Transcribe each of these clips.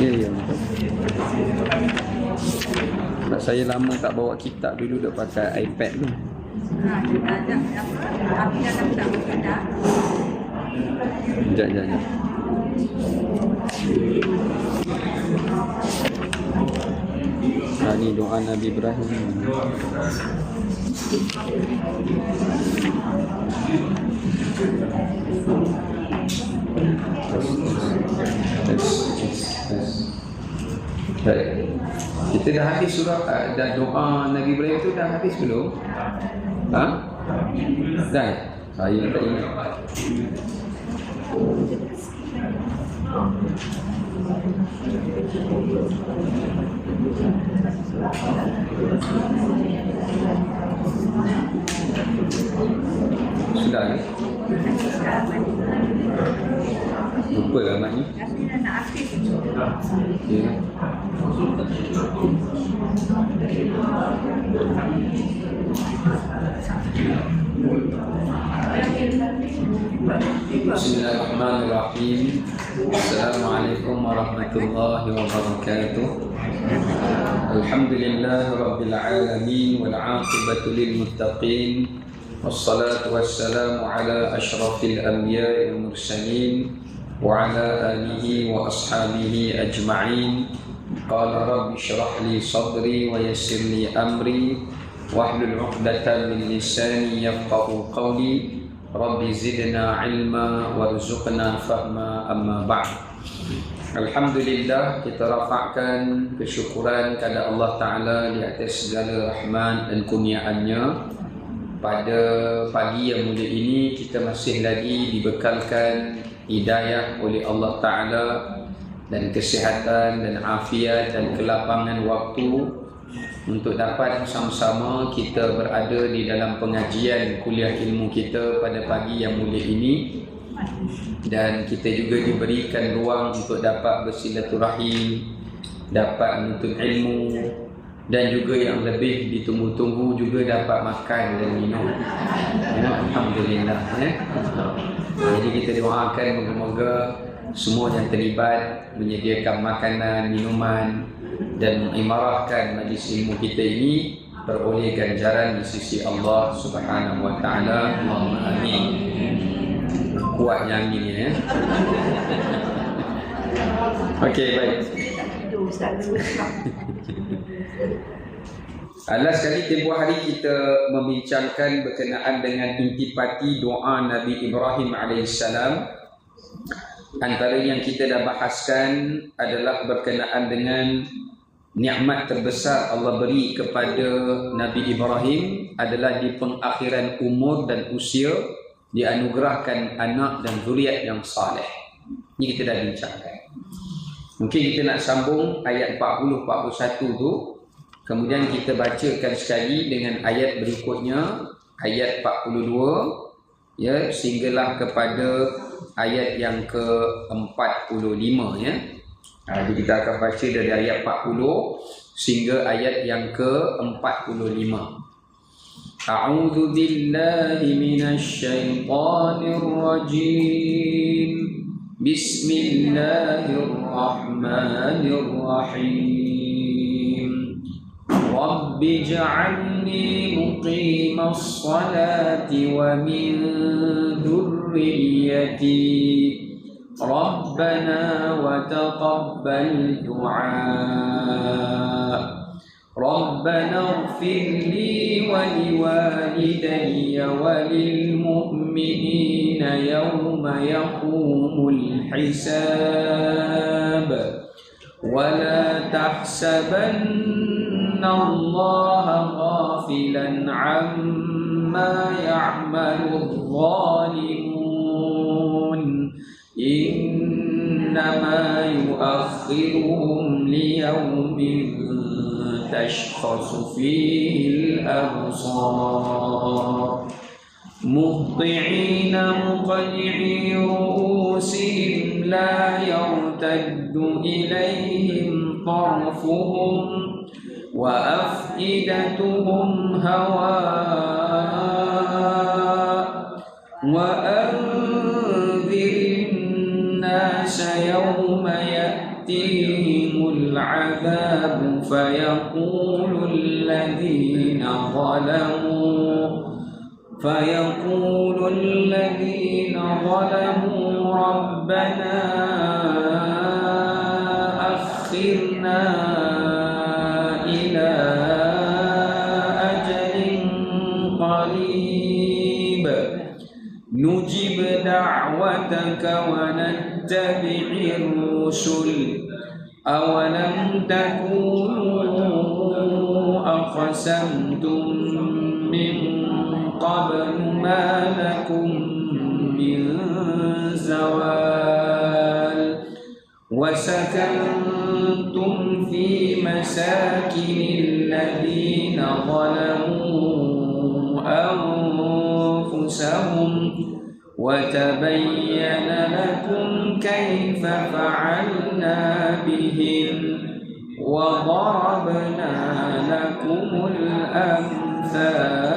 Ya, ya. Sebab saya lama tak bawa kitab, dulu dah pakai iPad tu. Kita ajak apa? Api dalam tak berkedah. Sekejap. Ni doa Nabi Ibrahim. Baik. Kita dah habis surah, dah doa Nabi Ibrahim tu dah habis belum? Ha? Dah? Saya tak ingat. Sudah ni? Lupa lah mak ni. Rasanya nak aktif. Ya. Bismillahirrahmanirrahim. Assalamualaikum warahmatullahi wabarakatuh. Alhamdulillahirabbil alamin wal 'aqibatu lil muttaqin. Wassalatu wassalamu ala asyrafil anbiya'i wal mursalin wa ala alihi wa ashabihi ajma'in. Qala rabbi shrah li sadri wa yassir li amri wahlul 'uqdatam min lisani yafqahu qawli. Rabbi zidna ilma warzuqna fahma, amma ba'd. Alhamdulillah, kita rafa'kan kesyukuran kepada Allah Ta'ala di atas segala rahmat dan kurniaannya. Pada pagi yang mulia ini kita masih lagi dibekalkan hidayah oleh Allah Ta'ala dan kesihatan dan afiat dan kelapangan waktu untuk dapat bersama-sama kita berada di dalam pengajian kuliah ilmu kita pada pagi yang mulia ini. Dan kita juga diberikan ruang untuk dapat bersilaturahim, dapat menuntut ilmu, dan juga yang lebih ditunggu-tunggu juga dapat makan dan minum. Ya, alhamdulillah. Jadi kita doakan moga-moga semua yang terlibat menyediakan makanan, minuman dan mengimarahkan majlis ilmu kita ini beroleh ganjaran di sisi Allah Subhanahu wa taala. Allahumma amin. Kuat yang ini ya. Okey, baik. Alas sekali tempoh hari kita membincangkan berkenaan dengan intipati doa Nabi Ibrahim alaihissalam. Antara yang kita dah bahaskan adalah berkenaan dengan nikmat terbesar Allah beri kepada Nabi Ibrahim adalah di pengakhiran umur dan usia dianugerahkan anak dan zuriat yang saleh. Ini kita dah bincangkan. Mungkin kita nak sambung ayat 40-41 tu. Kemudian kita bacakan sekali dengan ayat berikutnya, ayat 42 ya, sehinggalah kepada ayat yang ke-45 ya. Jadi kita akan baca dari ayat 40 sehingga ayat yang ke-45. A'udzu billahi minasy syaithanir rajim. Bismillahirrahmanirrahim. Rabbi ij'alni muqimas salati wa min dhurriyyati Rabbana wa taqabbal du'a. Rabbana ighfir li wa liwalidayya wa lil mu'minina yawma yaqumul hisab. Wa la tahsabanna Allaha ghafilan 'amma ya'malu adh-dhalimun. Innama yu'akhiruhum liyawmin tashkhasu fihi al-absar. Muhti'ina muqni'i ru'usihim la yartaddu ilayhim tarfuhum wa af'idatuhum hawa' wa anzirin الناس يوم يأتيهم العذاب فيقول الذين ظلموا ربنا أخرنا إلى أجل قريب نجب دعوتك ونتبع الرسل أولم تكونوا أقسمتم من قبل ما لكم من زوال وسكنتم في مساكن الذين ظلموا أنفسهم وتبين لكم كيف فعلنا بهم وضربنا لكم الأمثال.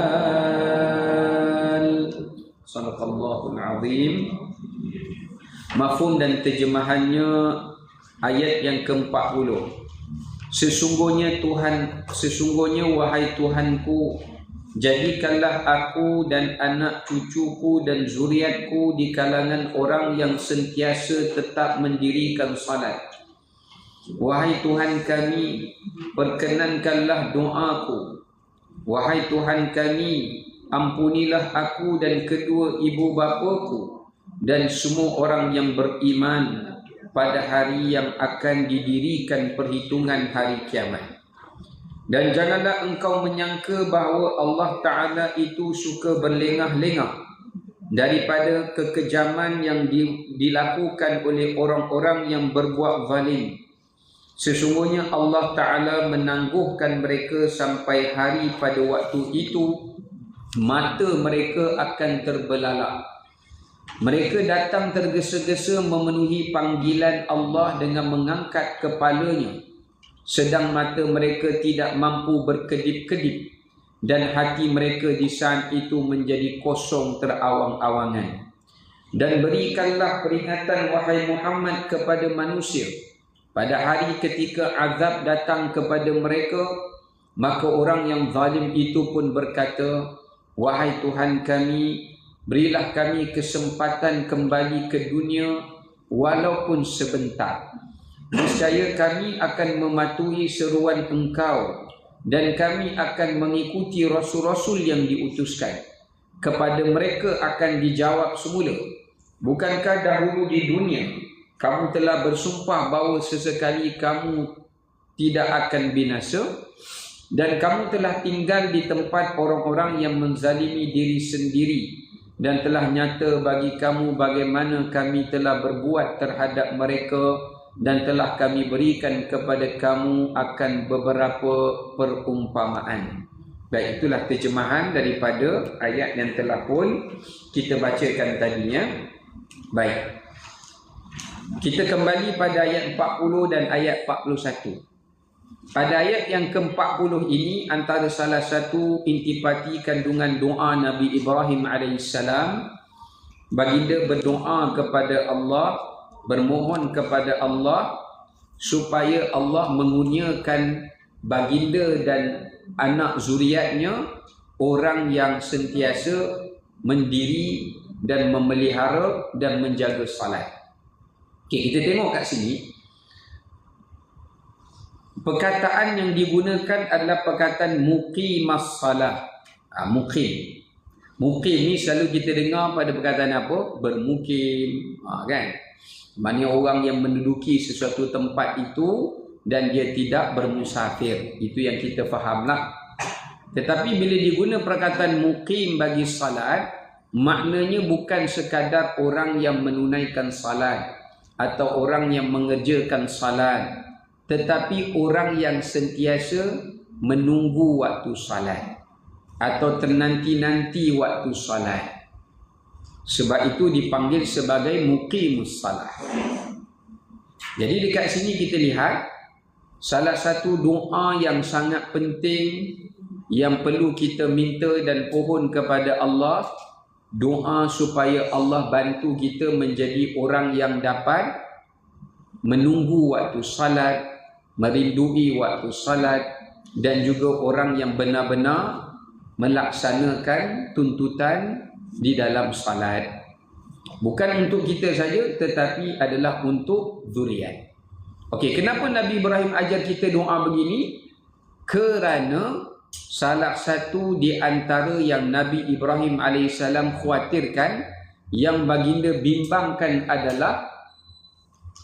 Sadaqallahul Azim. Mafhum dan terjemahannya ayat yang ke-40. Sesungguhnya wahai Tuhanku, jadikanlah aku dan anak cucuku dan zuriatku di kalangan orang yang sentiasa tetap mendirikan salat. Wahai Tuhan kami, perkenankanlah doaku. Wahai Tuhan kami, ampunilah aku dan kedua ibu bapaku dan semua orang yang beriman pada hari yang akan didirikan perhitungan hari kiamat. Dan janganlah engkau menyangka bahawa Allah Ta'ala itu suka berlengah-lengah daripada kekejaman yang dilakukan oleh orang-orang yang berbuat zalim. Sesungguhnya Allah Ta'ala menangguhkan mereka sampai hari pada waktu itu mata mereka akan terbelalak. Mereka datang tergesa-gesa memenuhi panggilan Allah dengan mengangkat kepalanya, sedang mata mereka tidak mampu berkedip-kedip dan hati mereka di saat itu menjadi kosong terawang-awangan. Dan berikanlah peringatan wahai Muhammad kepada manusia pada hari ketika azab datang kepada mereka, maka orang yang zalim itu pun berkata, wahai Tuhan kami, berilah kami kesempatan kembali ke dunia walaupun sebentar. Niscaya kami akan mematuhi seruan Engkau dan kami akan mengikuti rasul-rasul yang diutuskan. Kepada mereka akan dijawab semula, bukankah dahulu di dunia kamu telah bersumpah bahawa sesekali kamu tidak akan binasa? Dan kamu telah tinggal di tempat orang-orang yang menzalimi diri sendiri, dan telah nyata bagi kamu bagaimana kami telah berbuat terhadap mereka, dan telah kami berikan kepada kamu akan beberapa perumpamaan. Baik, itulah terjemahan daripada ayat yang telah pun kita bacakan tadinya. Baik, kita kembali pada ayat 40 dan ayat 41. Pada ayat yang ke-40 ini antara salah satu intipati kandungan doa Nabi Ibrahim AS. Baginda berdoa kepada Allah, bermohon kepada Allah supaya Allah mengurniakan baginda dan anak zuriatnya orang yang sentiasa mendiri dan memelihara dan menjaga salat. Okay, kita tengok kat sini. Perkataan yang digunakan adalah perkataan muqimas salah. Muqim. Muqim ni selalu kita dengar pada perkataan apa? Bermukim. Kan? Maksudnya orang yang menduduki sesuatu tempat itu dan dia tidak bermusafir. Itu yang kita fahamlah. Tetapi bila diguna perkataan muqim bagi salat, maknanya bukan sekadar orang yang menunaikan salat atau orang yang mengerjakan salat, tetapi orang yang sentiasa menunggu waktu salat atau ternanti-nanti waktu salat. Sebab itu dipanggil sebagai muqimus salah. Jadi dekat sini kita lihat salah satu doa yang sangat penting yang perlu kita minta dan pohon kepada Allah, doa supaya Allah bantu kita menjadi orang yang dapat menunggu waktu salat, merindui waktu salat, dan juga orang yang benar-benar melaksanakan tuntutan di dalam salat. Bukan untuk kita saja, tetapi adalah untuk zuriat. Okey, kenapa Nabi Ibrahim ajar kita doa begini? Kerana salah satu di antara yang Nabi Ibrahim AS khawatirkan, yang baginda bimbangkan adalah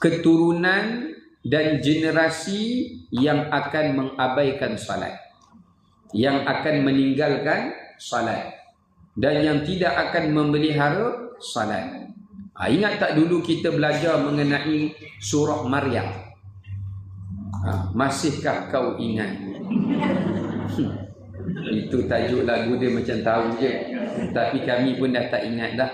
keturunan dan generasi yang akan mengabaikan salat, yang akan meninggalkan salat, dan yang tidak akan memelihara salat. Ingat tak dulu kita belajar mengenai surah Maryam? Masihkah kau ingat? Itu tajuk lagu dia macam tahu je, tapi kami pun dah tak ingat dah.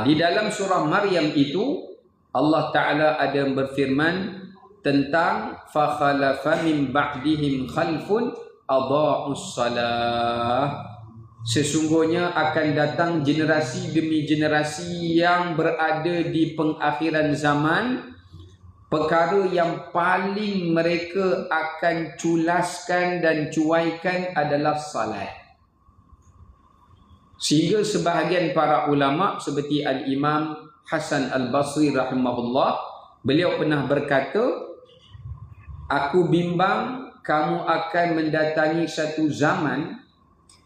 Di dalam surah Maryam itu Allah Ta'ala ada berfirman tentang fakhalafa min ba'dihim khalfun adha'us salah. Sesungguhnya akan datang generasi demi generasi yang berada di pengakhiran zaman, perkara yang paling mereka akan culaskan dan cuaikan adalah salat. Sehingga sebahagian para ulama seperti Al-Imam Hasan Al-Basri rahimahullah, beliau pernah berkata, aku bimbang kamu akan mendatangi satu zaman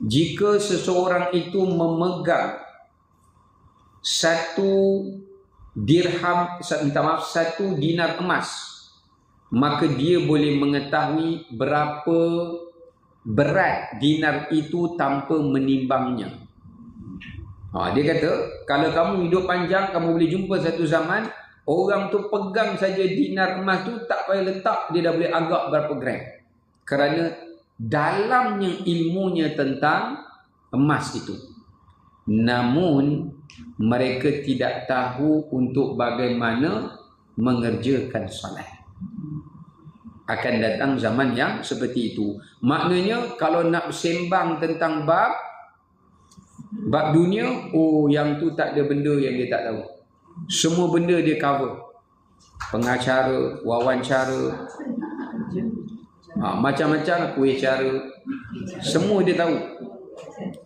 jika seseorang itu memegang satu dinar emas, maka dia boleh mengetahui berapa berat dinar itu tanpa menimbangnya. Dia kata, kalau kamu hidup panjang, kamu boleh jumpa satu zaman orang tu pegang saja dinar emas tu, tak payah letak, dia dah boleh agak berapa gram. Kerana dalamnya ilmunya tentang emas itu. Namun mereka tidak tahu untuk bagaimana mengerjakan solat. Akan datang zaman yang seperti itu. Maknanya kalau nak sembang tentang bab dunia, yang tu tak ada benda yang dia tak tahu. Semua benda dia cover. Pengacara, wawancara, macam-macam kuih cara, semua dia tahu.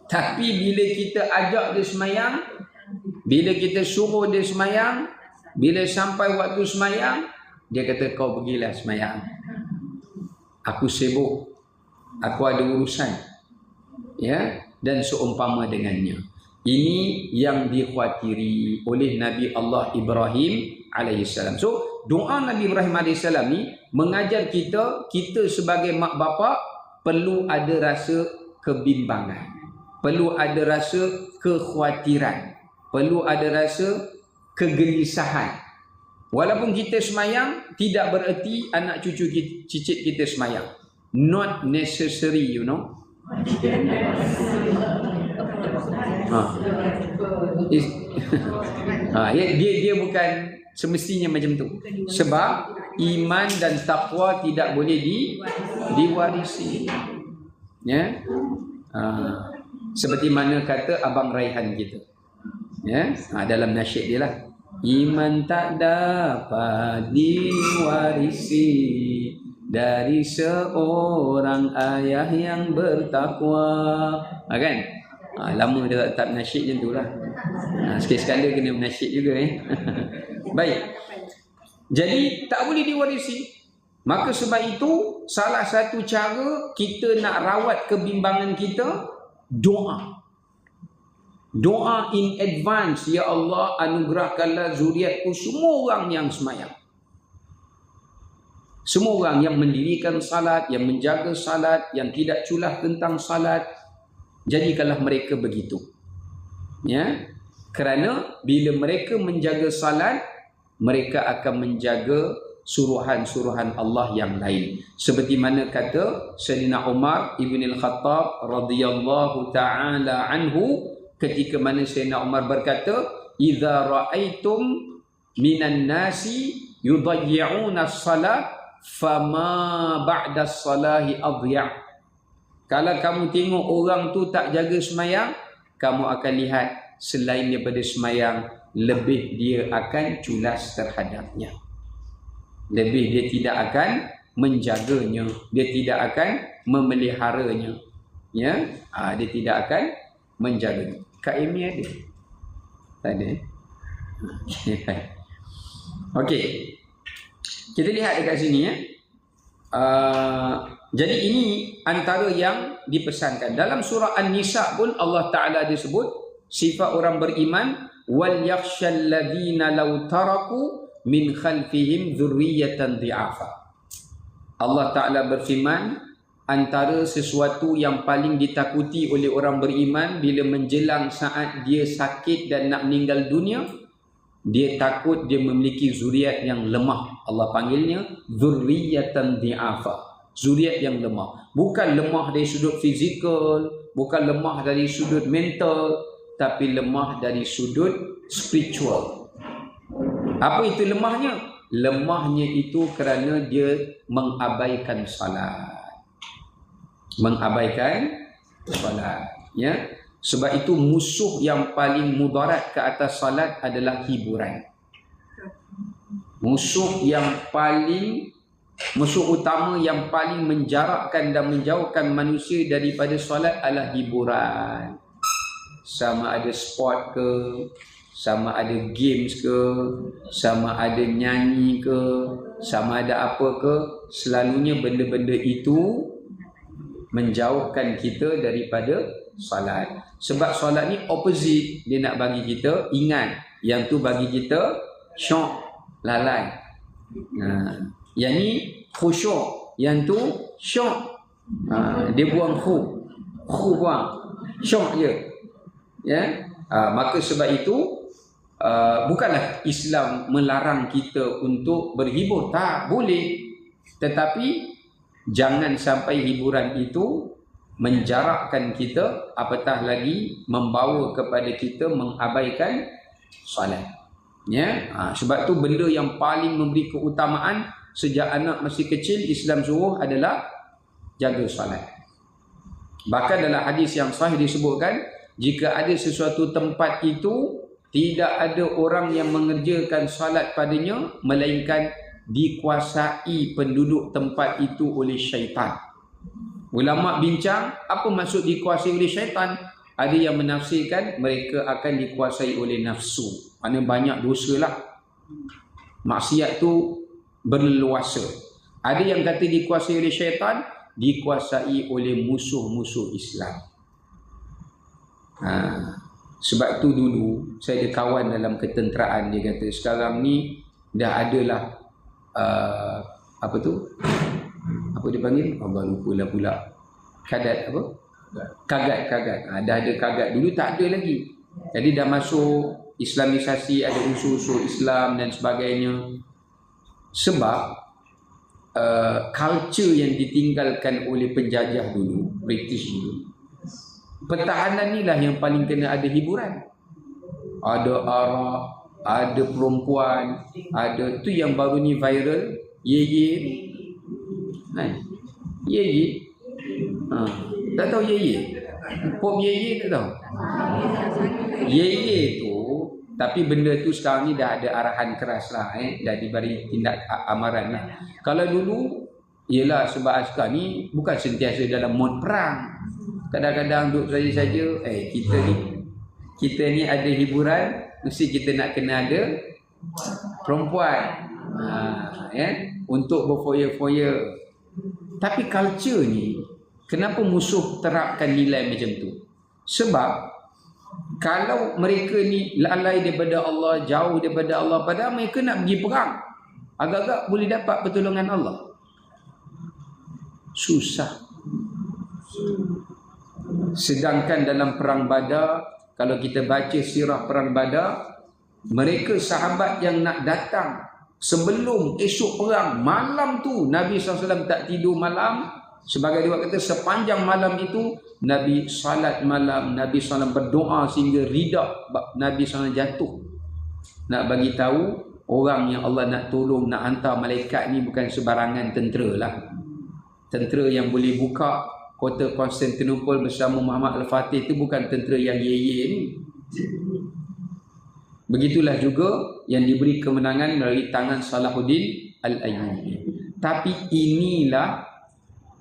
Tapi bila kita ajak dia semayang, bila kita suruh dia semayang, bila sampai waktu semayang, dia kata kau pergilah semayang, aku sibuk, aku ada urusan, ya, dan seumpama dengannya. Ini yang dikhawatiri oleh Nabi Allah Ibrahim alaihissalam. So doa Nabi Ibrahim alaihissalam ni mengajar kita sebagai mak bapak perlu ada rasa kebimbangan, perlu ada rasa kekhawatiran, perlu ada rasa kegelisahan. Walaupun kita semayang, tidak bererti anak cucu cicit kita semayang. Not necessary, you know. Dia bukan semestinya macam tu. Sebab iman dan takwa tidak boleh diwarisi. Ya. Seperti mana kata Abang Raihan kita. Ya, dalam nasyid dia lah. Iman tak dapat diwarisi dari seorang ayah yang bertakwa. Kan? Lama dah tak nasyid macam tu lah. Sekali-sekala kena menasyid juga. Baik. Jadi tak boleh diwarisi. Maka sebab itu salah satu cara kita nak rawat kebimbangan kita, doa. Doa in advance, ya Allah anugerahkanlah zuriatku semua orang yang semayang. Semua orang yang mendirikan salat, yang menjaga salat, yang tidak culah tentang salat, jadikanlah mereka begitu. Ya, kerana bila mereka menjaga salat, mereka akan menjaga suruhan-suruhan Allah yang lain. Seperti mana kata Sayyidina Umar ibn al-Khattab radhiyallahu ta'ala anhu, ketika mana Sayyidina Umar berkata, "Idza ra'aitum minan nasi yudayyi'una as-salah fama ba'da as-salahi adya'." Kalau kamu tengok orang tu tak jaga semayang, kamu akan lihat selain daripada semayang, lebih dia akan culas terhadapnya. Lebih dia tidak akan menjaganya, dia tidak akan memeliharanya. Ya, dia tidak akan menjaganya. Kak Amy ada? Tak ada. Okey. Kita lihat dekat sini ya. Jadi ini antara yang dipesankan. Dalam surah An-Nisa pun Allah Ta'ala disebut sifat orang beriman, wal yakhshal ladzina law taraku min khalfihim dzurriyyatan dhi'afa. Allah Ta'ala berfirman, antara sesuatu yang paling ditakuti oleh orang beriman bila menjelang saat dia sakit dan nak meninggal dunia, dia takut dia memiliki zuriat yang lemah. Allah panggilnya dzurriyyatan dhi'afa. Zuriat yang lemah. Bukan lemah dari sudut fizikal, bukan lemah dari sudut mental, tapi lemah dari sudut spiritual. Apa itu lemahnya? Lemahnya itu kerana dia mengabaikan salat. Mengabaikan salat. Ya. Sebab itu musuh yang paling mudarat ke atas salat adalah hiburan. Musuh utama yang paling menjarakkan dan menjauhkan manusia daripada solat adalah hiburan. Sama ada sport ke, sama ada games ke, sama ada nyanyi ke, sama ada apa ke, selalunya benda-benda itu menjauhkan kita daripada solat. Sebab solat ni opposite, dia nak bagi kita ingat, yang tu bagi kita syok, lalai. Yang ni khusyuk, yang tu syok. Dia buang khu buang, syok je. Ya, maka sebab itu bukanlah Islam melarang kita untuk berhibur, tak boleh. Tetapi jangan sampai hiburan itu menjarakkan kita, apatah lagi membawa kepada kita mengabaikan solat. Ya, sebab tu benda yang paling memberi keutamaan sejak anak masih kecil Islam suruh adalah jaga solat. Bahkan dalam hadis yang sahih disebutkan, jika ada sesuatu tempat itu tidak ada orang yang mengerjakan solat padanya, melainkan dikuasai penduduk tempat itu oleh syaitan. Ulama bincang apa maksud dikuasai oleh syaitan. Ada yang menafsirkan mereka akan dikuasai oleh nafsu. Mana banyak dosa lah. Maksiat tu berleluasa. Ada yang kata dikuasai oleh syaitan, dikuasai oleh musuh-musuh Islam. Sebab tu dulu saya ada kawan dalam ketenteraan, dia kata sekarang ni dah adalah apa dia panggil? Allah lupa lah pula. Kadat apa? Kagat. Dah ada kagat. Dulu tak ada lagi. Jadi dah masuk Islamisasi, ada unsur-unsur Islam dan sebagainya. Sebab culture yang ditinggalkan oleh penjajah dulu, British dulu, pertahanan ni lah yang paling kena ada hiburan. Ada arak, ada perempuan, ada tu yang baru ni viral, ye-ye. Ye-ye. Tak tahu ye-ye? Pop ye-ye tak tahu? Ye-ye tu, tapi benda tu sekarang ni dah ada arahan keras lah, dah diberi tindak amaran lah. Kalau dulu, ialah sebab askar ni bukan sentiasa dalam mod perang. Kadang-kadang duduk saja-saja, kita ni ada hiburan, mesti kita nak kena ada perempuan. Untuk berfoya-foya. Tapi culture ni, kenapa musuh terapkan nilai macam tu? Sebab kalau mereka ni lalai daripada Allah, jauh daripada Allah, padahal mereka nak pergi perang, agak-agak boleh dapat pertolongan Allah. Susah. Sedangkan dalam perang Badar, kalau kita baca sirah perang Badar, mereka sahabat yang nak datang sebelum esok perang, malam tu Nabi SAW tak tidur malam. Sebagai dia kata, sepanjang malam itu Nabi salat malam, Nabi SAW berdoa sehingga ridak Nabi SAW jatuh. Nak bagi tahu orang yang Allah nak tolong, nak hantar malaikat ni bukan sebarangan tentera lah. Tentera yang boleh buka kota Konstantinopel bersama Muhammad Al-Fatih tu bukan tentera yang ye-ye ni. Begitulah juga yang diberi kemenangan melalui tangan Salahuddin Al-Ayyubi. Tapi inilah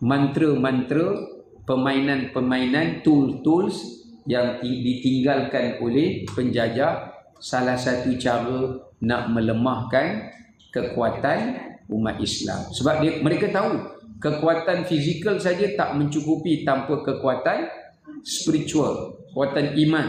mantra-mantra, permainan-permainan, tools-tools yang ditinggalkan oleh penjajah. Salah satu cara nak melemahkan kekuatan umat Islam. Sebab mereka tahu kekuatan fizikal saja tak mencukupi tanpa kekuatan spiritual, kekuatan iman.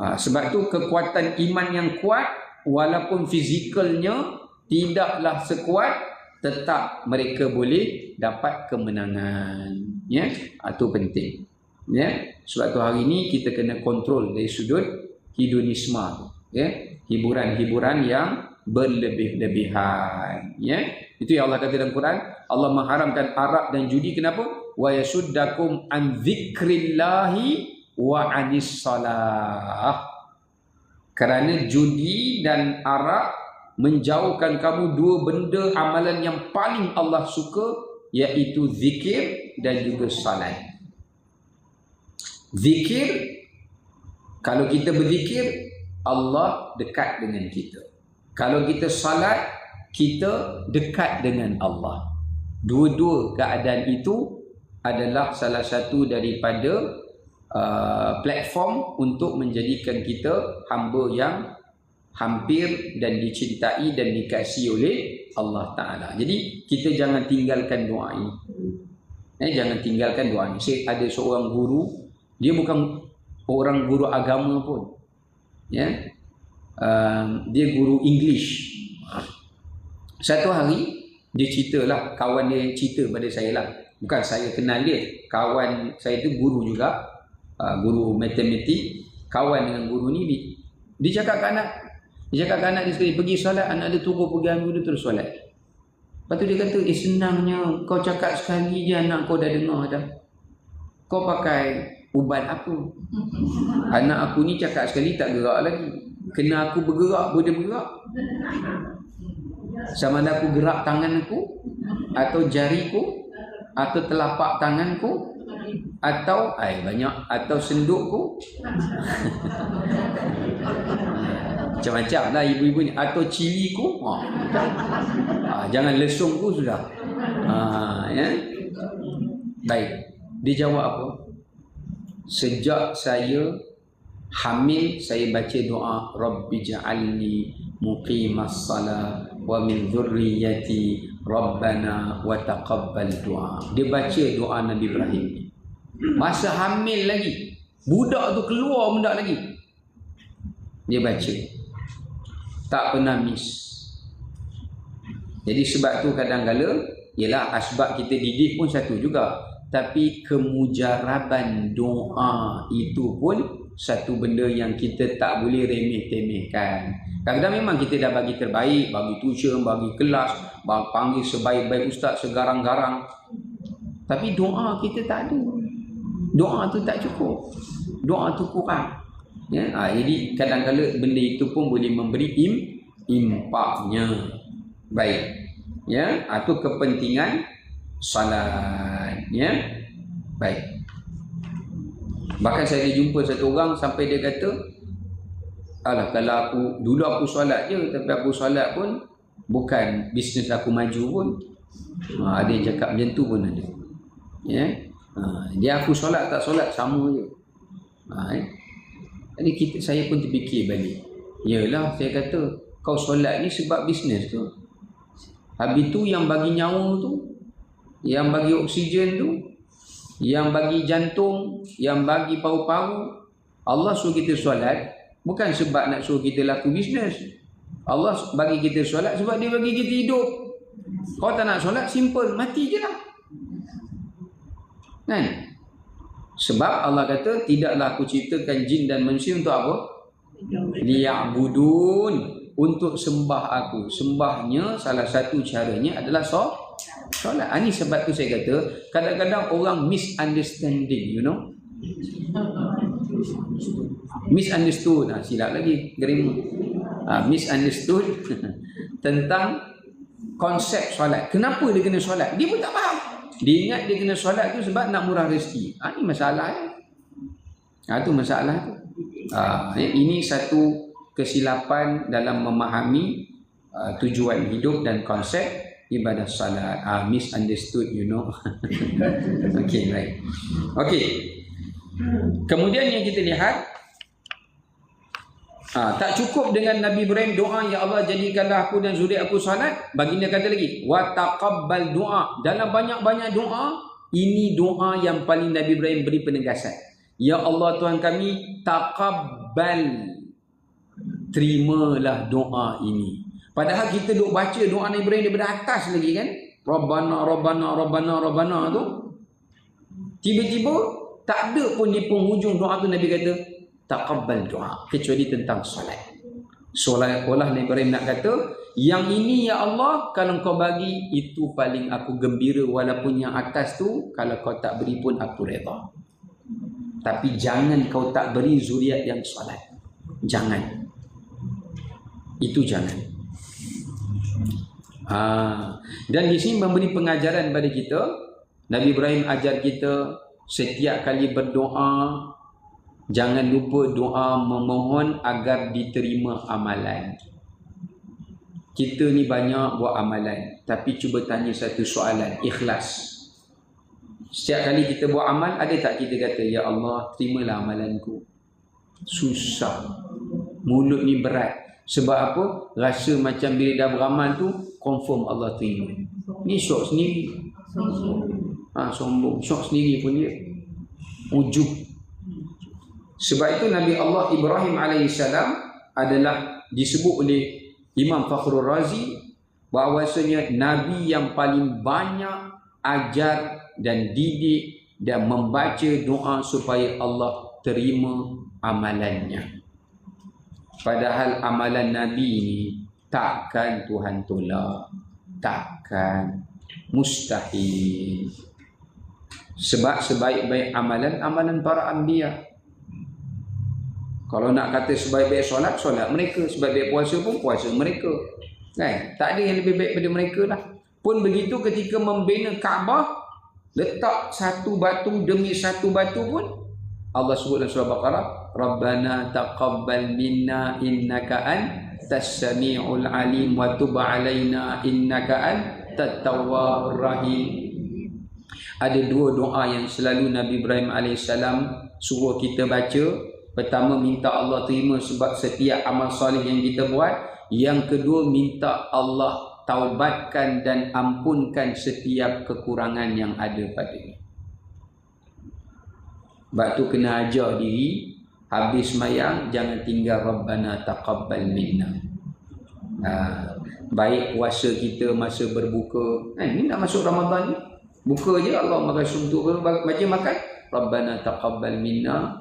Sebab tu kekuatan iman yang kuat, walaupun fizikalnya tidaklah sekuat, tetap mereka boleh dapat kemenangan. Ya, itu penting. Ya, sebab tu hari ini kita kena kontrol dari sudut hedonisme. Ya, hiburan-hiburan yang berlebih-lebihan. Ya, itu yang Allah kata dalam Quran. Allah mengharamkan arak dan judi. Kenapa? Wa yasuddakum an dzikrillahi wa anis salah. Kerana judi dan arak menjauhkan kamu dua benda amalan yang paling Allah suka, iaitu zikir dan juga salat. Zikir, kalau kita berzikir, Allah dekat dengan kita. Kalau kita salat, kita dekat dengan Allah. Dua-dua keadaan itu adalah salah satu daripada platform untuk menjadikan kita hamba yang hampir dan dicintai dan dikasihi oleh Allah Ta'ala. Jadi kita jangan tinggalkan doa ini. Jangan tinggalkan doa ini. Saya ada seorang guru, dia bukan orang guru agama pun. Ya, dia guru English. Satu hari dia ceritalah, kawan dia cerita pada saya lah. Bukan saya kenal dia, kawan saya tu guru juga. Guru matematik, kawan dengan guru ni, dia cakap ke anak, dia sekali pergi solat, anak dia turun pergi ambil dia terus solat. Lepas tu dia kata, senangnya kau cakap sekali je anak kau dah dengar dah. Kau pakai ubat apa? Anak aku ni cakap sekali tak gerak lagi. Kena aku bergerak, boleh bergerak. Sama ada aku gerak tangan aku, atau jariku, atau telapak tanganku, atau banyak, atau sendukku. Macam-macam lah ibu-ibu ni. Atau ciliku. Jangan lesungku sudah. Ya. Baik. Dia jawab apa? Sejak saya hamil, saya baca doa Rabbi ja'alni muqimas salah wa min dzurriyyati Rabbana wa taqabbal du'a. Dia baca doa Nabi Ibrahim ni. Masa hamil lagi, budak tu keluar budak lagi, dia baca, tak pernah miss. Jadi sebab tu kadang-kala, ialah asbab kita didik pun satu juga, tapi kemujaraban doa itu pun satu benda yang kita tak boleh remeh-temehkan. Kadang-kadang memang kita dah bagi terbaik, bagi tuition, bagi kelas, panggil sebaik-baik ustaz, segarang-garang, tapi doa kita tak ada. Doa tu tak cukup, doa tu kurang. Ya, jadi kadang-kadang benda itu pun boleh memberi impaknya. Baik. Ya, itu kepentingan salat. Ya. Baik. Bahkan saya ada jumpa satu orang sampai dia kata, alah, kalau dulu aku solat je, tapi aku solat pun bukan bisnes aku maju pun. Ada yang cakap macam tu pun ada. Ya. Dia aku solat tak solat sama je. Jadi saya pun terfikir balik. Yalah, saya kata kau solat ni sebab bisnes tu. Habis tu yang bagi nyawa tu, yang bagi oksigen tu, yang bagi jantung, yang bagi paru-paru, Allah suruh kita solat bukan sebab nak suruh kita laku bisnes. Allah bagi kita solat sebab dia bagi kita hidup. Kau tak nak solat, simple, mati je lah. Kan? Sebab Allah kata, tidaklah aku ciptakan jin dan manusia untuk apa? Liya'budun, untuk sembah aku. Sembahnya salah satu caranya adalah solat. Ini sebab tu saya kata, kadang-kadang orang misunderstanding, you know. Misunderstood, silap lagi gerimu. Misunderstood tentang konsep solat. Kenapa dia kena solat? Dia pun tak faham. Dia ingat dia kena solat tu sebab nak murah rezeki. Ini masalah. Itu masalah tu. Ini satu kesilapan dalam memahami tujuan hidup dan konsep ibadah salat. Misunderstood, you know. Okay, baik. Okay. Kemudian yang kita lihat, tak cukup dengan Nabi Ibrahim doa, ya Allah jadikanlah aku dan zuriat aku salat. Baginda kata lagi, wa taqabbal doa. Dalam banyak-banyak doa, ini doa yang paling Nabi Ibrahim beri penegasan. Ya Allah Tuhan kami, taqabbal, terimalah doa ini. Padahal kita duk baca doa Nabi Ibrahim daripada atas lagi kan, Rabbana Rabbana Rabbana Rabbana tu, tiba-tiba tak ada pun di penghujung doa tu Nabi kata taqabbal doa, kecuali tentang solat. Seolah-olah Nabi Ibrahim nak kata, yang ini ya Allah, kalau kau bagi itu paling aku gembira, walaupun yang atas tu kalau kau tak beri pun aku redha. Tapi jangan kau tak beri zuriat yang solat. Jangan. Itu jangan. Dan di sini memberi pengajaran pada kita. Nabi Ibrahim ajar kita setiap kali berdoa, jangan lupa doa memohon agar diterima amalan. Kita ni banyak buat amalan, tapi cuba tanya satu soalan, ikhlas. Setiap kali kita buat amal, ada tak kita kata, ya Allah terimalah amalanku? Susah. Mulut ni berat. Sebab apa? Rasa macam bila dah beramal tu, confirm Allah terima. Ni syok sendiri. Sombong. Syok sendiri pun dia. Ujub. Sebab itu Nabi Allah Ibrahim AS adalah disebut oleh Imam Fakhrul Razi bahawasanya Nabi yang paling banyak ajar dan didik dan membaca doa supaya Allah terima amalannya. Padahal amalan Nabi ini takkan Tuhan tolak. Takkan. Mustahil. Sebab sebaik-baik amalan, amalan para anbiya. Kalau nak kata sebaik-baik solat, solat mereka. Sebaik-baik puasa pun puasa mereka. Kan? Tak ada yang lebih baik pada mereka lah. Pun begitu ketika membina Kaabah, letak satu batu demi satu batu pun Allah sebut dalam surah Baqarah, Rabbana taqabbal minna innaka antas sami'ul alim wa tub alaina innaka antat tawwabur rahim. Ada dua doa yang selalu Nabi Ibrahim AS suruh kita baca. Pertama, minta Allah terima sebab setiap amal soleh yang kita buat. Yang kedua, minta Allah taubatkan dan ampunkan setiap kekurangan yang ada padanya. Sebab tu kena ajar diri, habis sembahyang jangan tinggal Rabbana taqabbal minna. Baik puasa kita masa berbuka, ni nak masuk Ramadan ni, buka je Allah makan suntuk, baca makan Rabbana taqabbal minna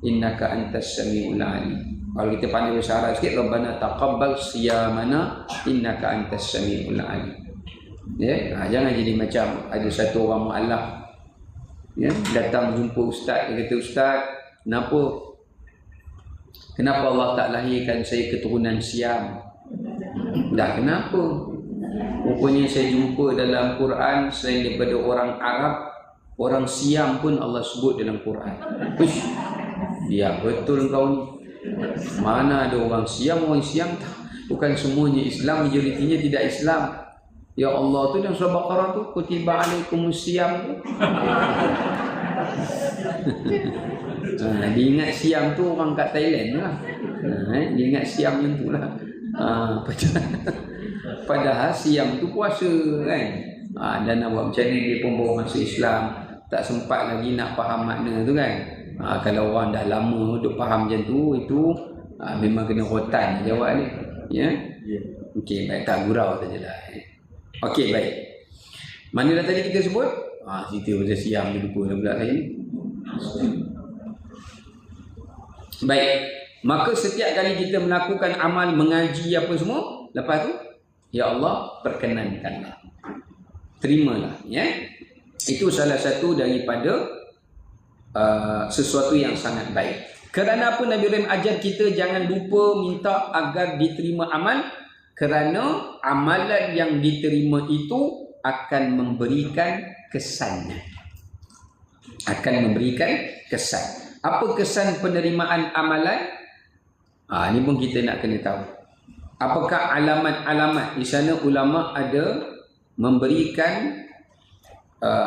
innaka antas samiul alim. Kalau kita pandai bahasa Arab sikit, Rabbana taqabbal siyamana innaka antas samiul alim. Ya, jangan jadi macam ada satu orang mualaf, ya, datang jumpa ustaz, dia kata, ustaz, kenapa Allah tak lahirkan saya keturunan Siam? Dah kenapa? Rupanya saya jumpa dalam Quran, selain daripada orang Arab, orang Siam pun Allah sebut dalam Quran. Uish, dia betul kau ni. Mana ada orang Siam bukan semuanya Islam, majoritinya tidak Islam. Ya Allah tu dalam surah Baqarah tu, kutiba alaikumus siyam. Dia ingat Siam tu orang kat Thailand lah. Dia ingat Siam yang tu lah. Padahal Siam tu puasa kan. Dan nak buat macam ni, dia pun bawa masuk Islam, tak sempat lagi nak faham makna tu kan. Kalau orang dah lama duk faham macam tu, itu memang kena rotan jawab ni. Ya. Okey, baik, tak gurau sajalah. Okey, baik. Mana dah tadi kita sebut? Cerita pasal Siam dia lupa dah pula saya ni. Baik. Maka setiap kali kita melakukan amal, mengaji apa semua, lepas tu, ya Allah perkenankanlah. Terimalah, ya. Itu salah satu daripada sesuatu yang sangat baik. Kerana apa Nabi Ibrahim ajar kita jangan lupa minta agar diterima amal, kerana amalan yang diterima itu akan memberikan kesannya. Akan memberikan kesan. Apa kesan penerimaan amalan? Ini pun kita nak kena tahu. Apakah alamat-alamat? Di sana ulama ada memberikan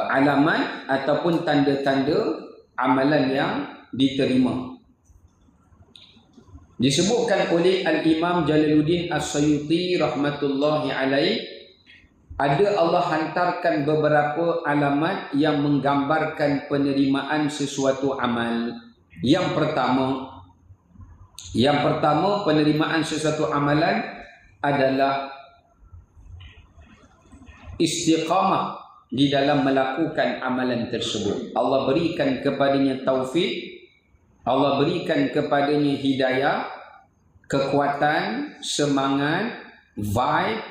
alamat ataupun tanda-tanda amalan yang diterima. Disebutkan oleh Al-Imam Jalaluddin As-Suyuti rahmatullahi alaih, ada Allah hantarkan beberapa alamat yang menggambarkan penerimaan sesuatu amal. Yang pertama penerimaan sesuatu amalan adalah istiqamah di dalam melakukan amalan tersebut. Allah berikan kepadanya taufik, Allah berikan kepadanya hidayah, kekuatan, semangat, vibe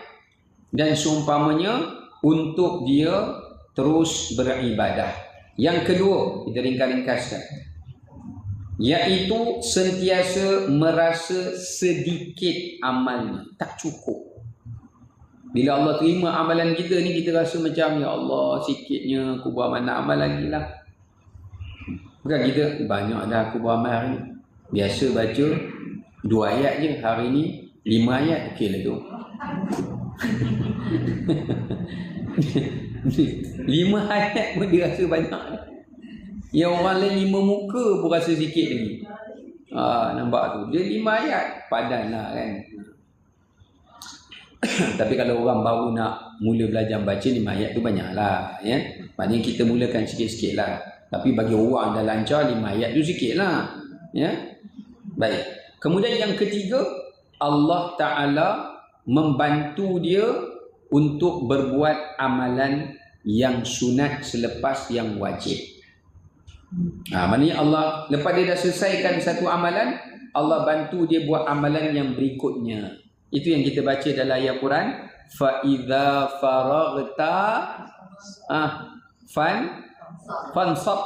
dan seumpamanya untuk dia terus beribadah. Yang kedua, kita ringkas-ringkaskan, iaitu sentiasa merasa sedikit amalnya, tak cukup. Bila Allah terima amalan kita ni, kita rasa macam, ya Allah, sikitnya aku buat mana amal lagi lah. Bukan kita, banyak dah aku buat amal hari ni. Biasa baca 2 ayat je, hari ni 5 ayat, okey lah tu. 5 ayat pun dia rasa banyak. Yang orang lain 5 muka pun rasa sikit lagi. Nampak tu, dia 5 ayat, padan lah kan. Tapi kalau orang baru nak mula belajar baca, 5 ayat tu banyak lah, ya? Maknanya kita mulakan sikit-sikit lah. Tapi bagi orang dah lancar, 5 ayat tu sikit lah, ya? Baik. Kemudian yang ketiga, Allah Ta'ala membantu dia untuk berbuat amalan yang sunat selepas yang wajib. Maknanya Allah, lepas dia dah selesaikan satu amalan, Allah bantu dia buat amalan yang berikutnya. Itu yang kita baca dalam ayat Quran, fa idza faraghta fansab.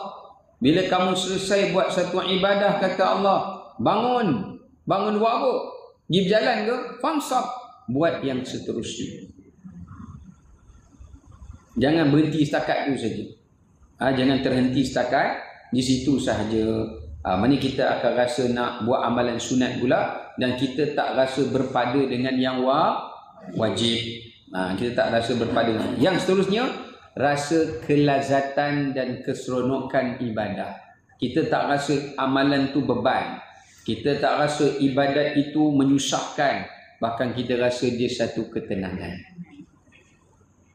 Bila kamu selesai buat satu ibadah, kata Allah, bangun buat apa? Pergi berjalan ke? Fansab, buat yang seterusnya. Jangan berhenti setakat tu saja. Jangan terhenti setakat di situ sahaja. Mana kita akan rasa nak buat amalan sunat pula, dan kita tak rasa berpada dengan yang wajib. Kita tak rasa berpada dengan. Yang seterusnya, rasa kelazatan dan keseronokan ibadah. Kita tak rasa amalan tu beban. Kita tak rasa ibadat itu menyusahkan. Bahkan kita rasa dia satu ketenangan.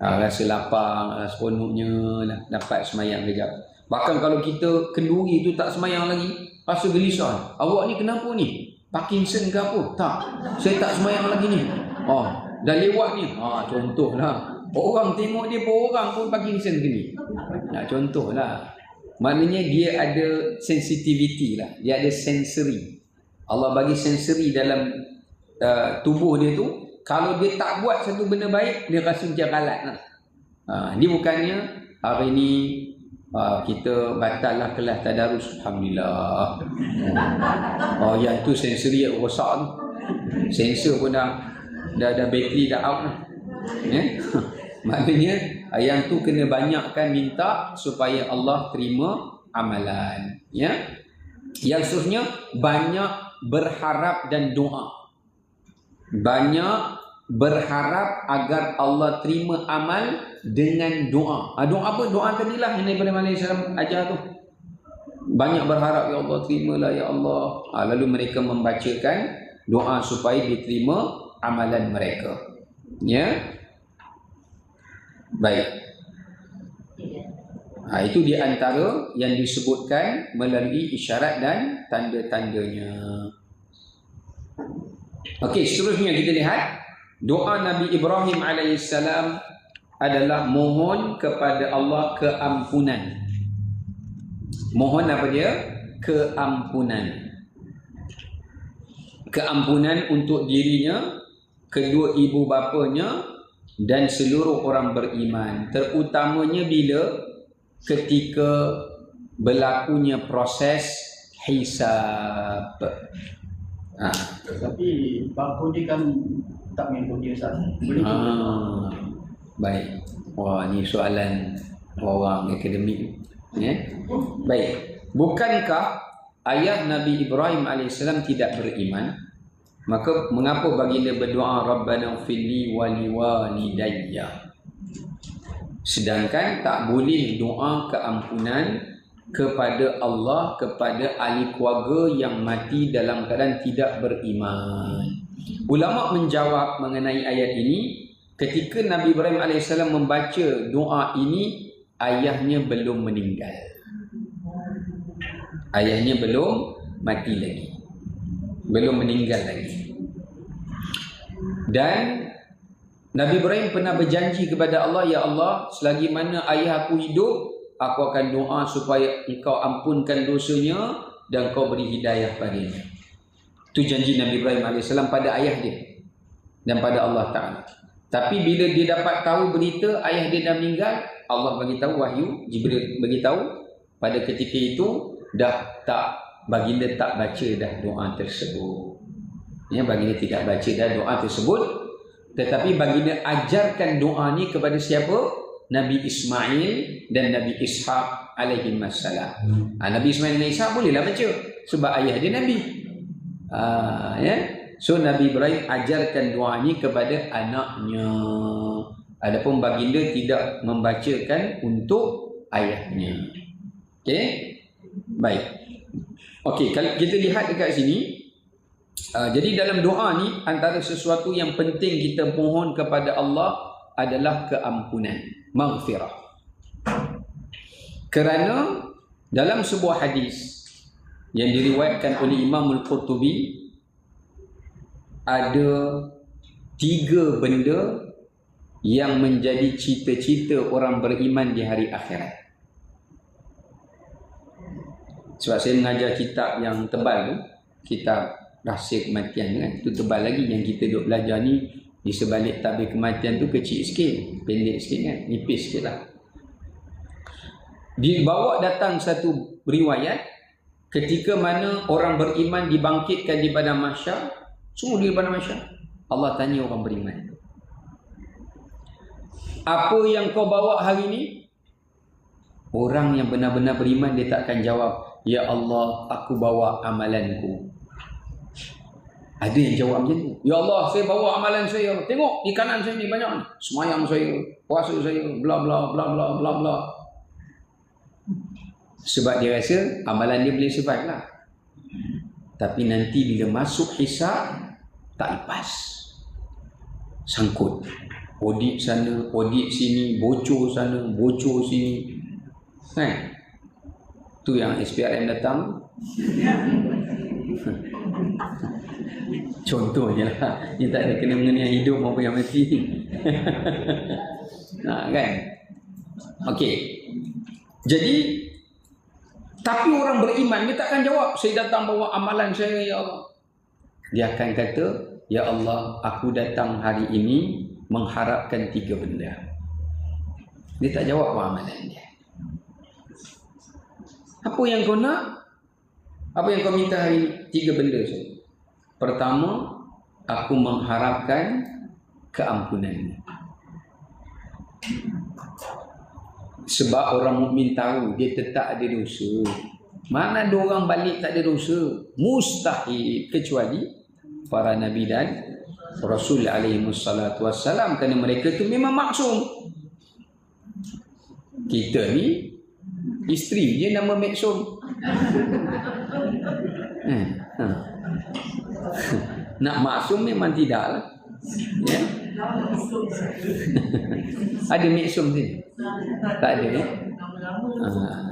Rasa lapang, rasa seronoknya dapat semayang kejap. Bahkan kalau kita kenduri tu tak semayang lagi, rasa gelisah. Awak ni kenapa ni? Parkinson ke apa? Tak. Saya tak semayang lagi ni. Dah lewat ni. Contohlah. Orang tengok dia pun orang pun Parkinson ke ni. Contohlah. Maknanya dia ada sensitivity lah. Dia ada sensory. Allah bagi sensory dalam tubuh dia tu. Kalau dia tak buat satu benda baik, dia rasa macam kalat lah. Dia bukannya hari ni kita batal lah kelas tadarus, alhamdulillah. Yang tu sensori yang rosak tu. Sensor pun dah bateri dah out lah. Maknanya yang tu kena banyakkan minta supaya Allah terima amalan. Yang seterusnya, banyak berharap dan doa. Banyak berharap agar Allah terima amal dengan doa. Doa apa? Doa tadilah yang Nabi Ibrahim AS ajar tu. Banyak berharap, ya Allah terimalah ya Allah. Lalu mereka membacakan doa supaya diterima amalan mereka. Baik. Itu di antara yang disebutkan melalui isyarat dan tanda-tandanya. Okey, seterusnya kita lihat doa Nabi Ibrahim alaihissalam adalah mohon kepada Allah keampunan. Mohon apa dia? Keampunan. Keampunan untuk dirinya, kedua ibu bapanya dan seluruh orang beriman. Terutamanya bila ketika berlakunya proses hisab. Tapi bapa dia kan tak mengenal dia Ustaz. Boleh baik. Wah, ni soalan orang akademik. Baik. Bukankah ayah Nabi Ibrahim AS tidak beriman, maka mengapa baginda berdoa Rabbana ighfirli wa liwalidayya? Sedangkan tak boleh doa keampunan kepada Allah kepada ahli keluarga yang mati dalam keadaan tidak beriman. Ulama menjawab mengenai ayat ini, ketika Nabi Ibrahim AS membaca doa ini, ayahnya belum meninggal. Ayahnya belum mati lagi, belum meninggal lagi. Dan Nabi Ibrahim pernah berjanji kepada Allah, ya Allah, selagi mana ayah aku hidup, aku akan doa supaya engkau ampunkan dosanya dan kau beri hidayah padanya. Itu janji Nabi Ibrahim AS pada ayah dia dan pada Allah Ta'ala. Tapi bila dia dapat tahu berita ayah dia dah meninggal, Allah beritahu, wahyu Jibril beritahu, pada ketika itu baginda tak baca dah doa tersebut. Ya, baginda tidak baca dah doa tersebut, tetapi baginda ajarkan doa ni kepada siapa? Nabi Ismail dan Nabi Ishaq alaihi wassalam. Nabi Ismail dan Ishaq bolehlah baca sebab ayah dia Nabi. Ya. So Nabi Ibrahim ajarkan doa ni kepada anaknya. Adapun baginda tidak membacakan untuk ayahnya. Okey? Baik. Okey, kalau kita lihat dekat sini, jadi dalam doa ni antara sesuatu yang penting kita mohon kepada Allah adalah keampunan, maghfirah. Kerana dalam sebuah hadis yang diriwayatkan oleh Imam Al-Qurtubi, ada 3 benda yang menjadi cita-cita orang beriman di hari akhirat. Sebab saya mengajar kitab yang tebal tu, kitab Rahsia Kematian kan, itu tebal lagi. Yang kita duk belajar ni di sebalik tabir kematian tu kecil sikit, pendek sikit kan, nipis sikit lah. Dibawa datang satu riwayat ketika mana orang beriman dibangkitkan di padang mahsyar, semua di padang mahsyar. Allah tanya orang beriman, apa yang kau bawa hari ni? Orang yang benar-benar beriman dia tak akan jawab, ya Allah, aku bawa amalanku. Ada yang jawab macam tu, ya Allah, saya bawa amalan saya. Tengok di kanan saya ni banyak, semayang saya, puasa saya, bla bla bla bla bla bla. Sebab dia rasa amalan dia boleh survive lah. Tapi nanti bila masuk hisab, tak lepas. Sangkut. Audit sana, audit sini, bocor sana, bocor sini. Kan? Tu yang SPRM datang. Contohnya lah. Dia tak ada kena mengenai hidup maupun yang mati. Kan? Okey. Jadi, tapi orang beriman, dia takkan jawab, saya datang bawa amalan saya, ya Allah. Dia akan kata, ya Allah, aku datang hari ini mengharapkan 3 benda. Dia tak jawab apa amalan dia. Apa yang kau nak? Apa yang kau minta hari ini? 3 benda saja. Pertama, aku mengharapkan keampunan. Sebab orang mukmin tahu dia tetap ada dosa. Mana ada orang balik tak ada dosa? Mustahil, kecuali para nabi dan Rasul alaihi wassalatu wassalam, kerana mereka tu memang maksum. Kita ni isteri je nama maksum. Nak maksum memang tidak lah. Ya? Ada maksum sini? Tak ada ya?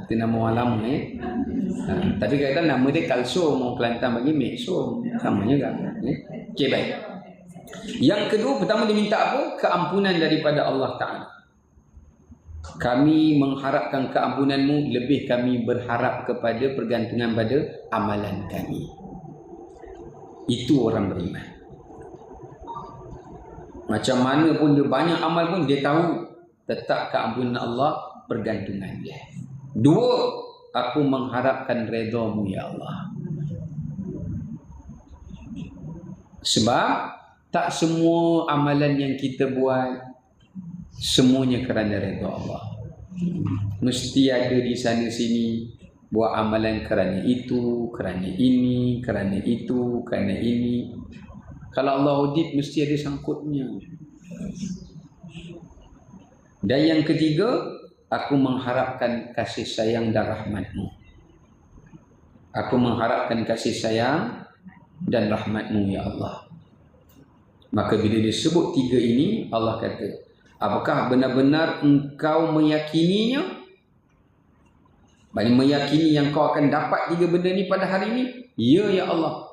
Itu nama orang lama ya? Tapi kadang-kadang nama dia Kalsum, orang Kelantan bagi maksum, sama juga ya? Okey, baik. Yang kedua, pertama dia minta apa? Keampunan daripada Allah Ta'ala. Kami mengharapkan keampunanmu, lebih kami berharap kepada pergantungan pada amalan kami. Itu orang beriman. Macam mana pun dia banyak amal pun dia tahu tetap keampunan Allah pergantungan dia. 2, aku mengharapkan redha-Mu ya Allah. Sebab tak semua amalan yang kita buat semuanya kerana redha Allah. Mesti ada di sana sini buat amalan kerana itu, kerana ini, kerana itu, kerana ini. Kalau Allah audit mesti ada sangkutnya. Dan yang ketiga, aku mengharapkan kasih sayang dan rahmat-Mu. Aku mengharapkan kasih sayang dan rahmat-Mu ya Allah. Maka bila disebut tiga ini, Allah kata, apakah benar-benar engkau meyakininya? Maksudnya meyakini yang kau akan dapat tiga benda ni pada hari ini? Ya, ya Allah.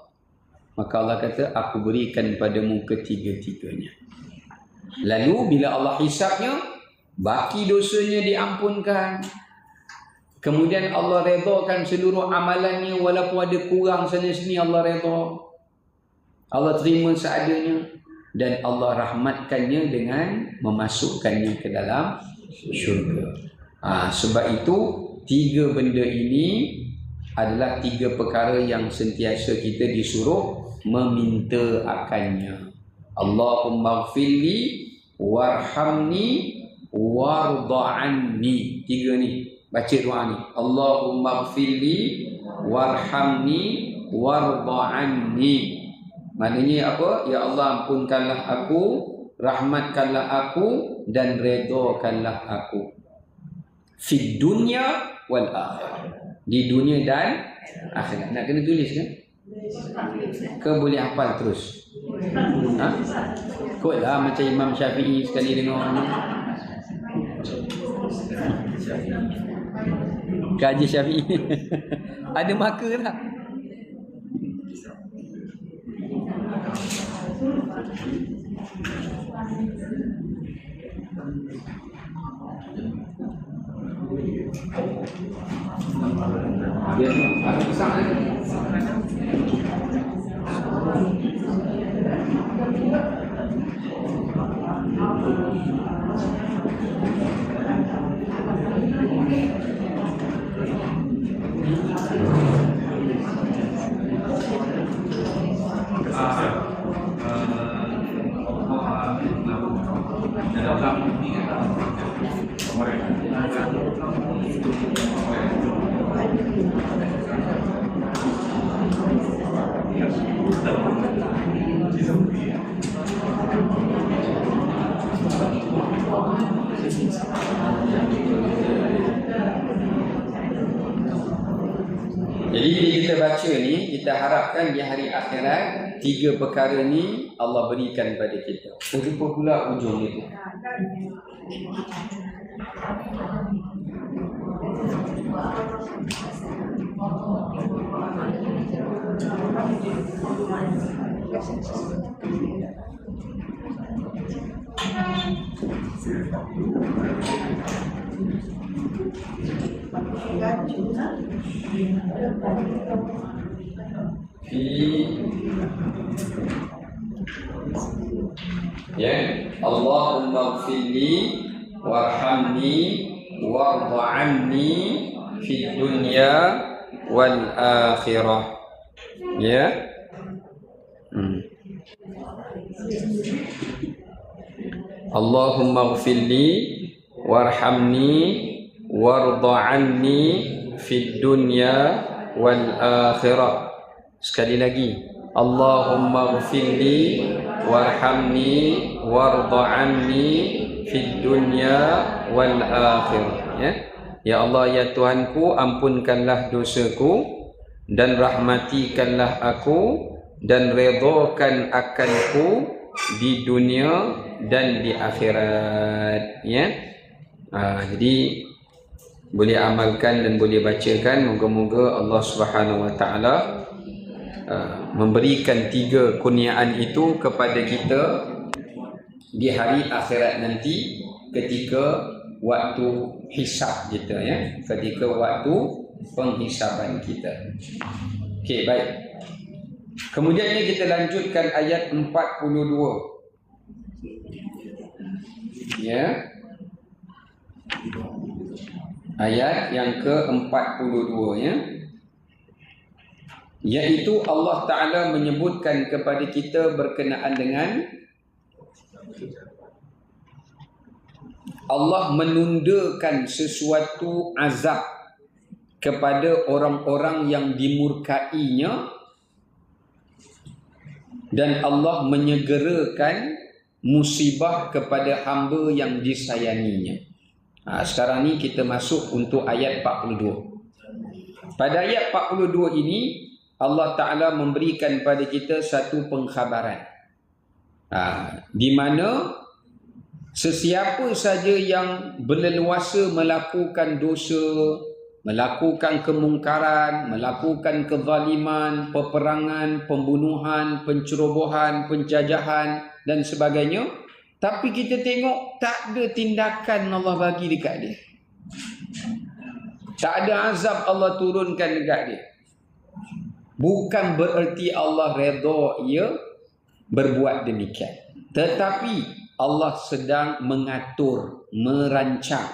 Maka Allah kata, aku berikan padamu ketiga-tiganya. Lalu bila Allah hisapnya, baki dosanya diampunkan. Kemudian Allah redakan seluruh amalannya, walaupun ada kurang sana-sini Allah reda. Allah terima seadanya. Dan Allah rahmatkannya dengan memasukkannya ke dalam syurga. Sebab itu tiga benda ini adalah tiga perkara yang sentiasa kita disuruh meminta akannya. Allahumma ghfirli warhamni warda'anni. Tiga ni, baca doa ni. Allahumma ghfirli warhamni warda'anni. Maknanya apa? Ya Allah, ampunkanlah aku, rahmatkanlah aku, dan redakanlah aku. Fid dunya wal akhirah. Di dunia dan akhirat. Nak kena tulis kan? Ke boleh hafal terus? Kot lah macam Imam Syafi'i sekali dengar ni. Kaji Syafi'i. Ada marker tak? Jadi bila kita baca ni, kita harapkan di hari akhirat tiga perkara ni Allah berikan pada kita. Terlupa pula ujung itu. Allahumma ghfirli warhamni warda'anni fid dunya wal akhirah. Allahumma ghfirli warhamni warda'anni fid dunya wal akhirah. Sekali lagi. Allahumma ghfirli warhamni warda'anni fid dunya wal akhirah. Ya Allah, ya Tuhanku, ampunkanlah dosaku dan rahmatikanlah aku dan redakan akanku di dunia dan di akhirat. Jadi boleh amalkan dan boleh bacakan. Moga-moga Allah Subhanahu Wa Taala memberikan tiga kurniaan itu kepada kita di hari akhirat nanti ketika waktu hisab kita, ketika waktu penghisaban kita. Okey, baik. Kemudian kita lanjutkan ayat 42. Ayat yang ke-42 iaitu Allah Ta'ala menyebutkan kepada kita berkenaan dengan Allah menundakan sesuatu azab kepada orang-orang yang dimurkainya, dan Allah menyegerakan musibah kepada hamba yang disayanginya. Sekarang ni kita masuk untuk ayat 42. Pada ayat 42 ini Allah Ta'ala memberikan pada kita satu pengkhabaran, di mana sesiapa saja yang berleluasa melakukan dosa, melakukan kemungkaran, melakukan kezaliman, peperangan, pembunuhan, pencerobohan, penjajahan dan sebagainya, tapi kita tengok tak ada tindakan Allah bagi dekat dia, tak ada azab Allah turunkan dekat dia, bukan bererti Allah redha ia berbuat demikian, tetapi Allah sedang mengatur, merancang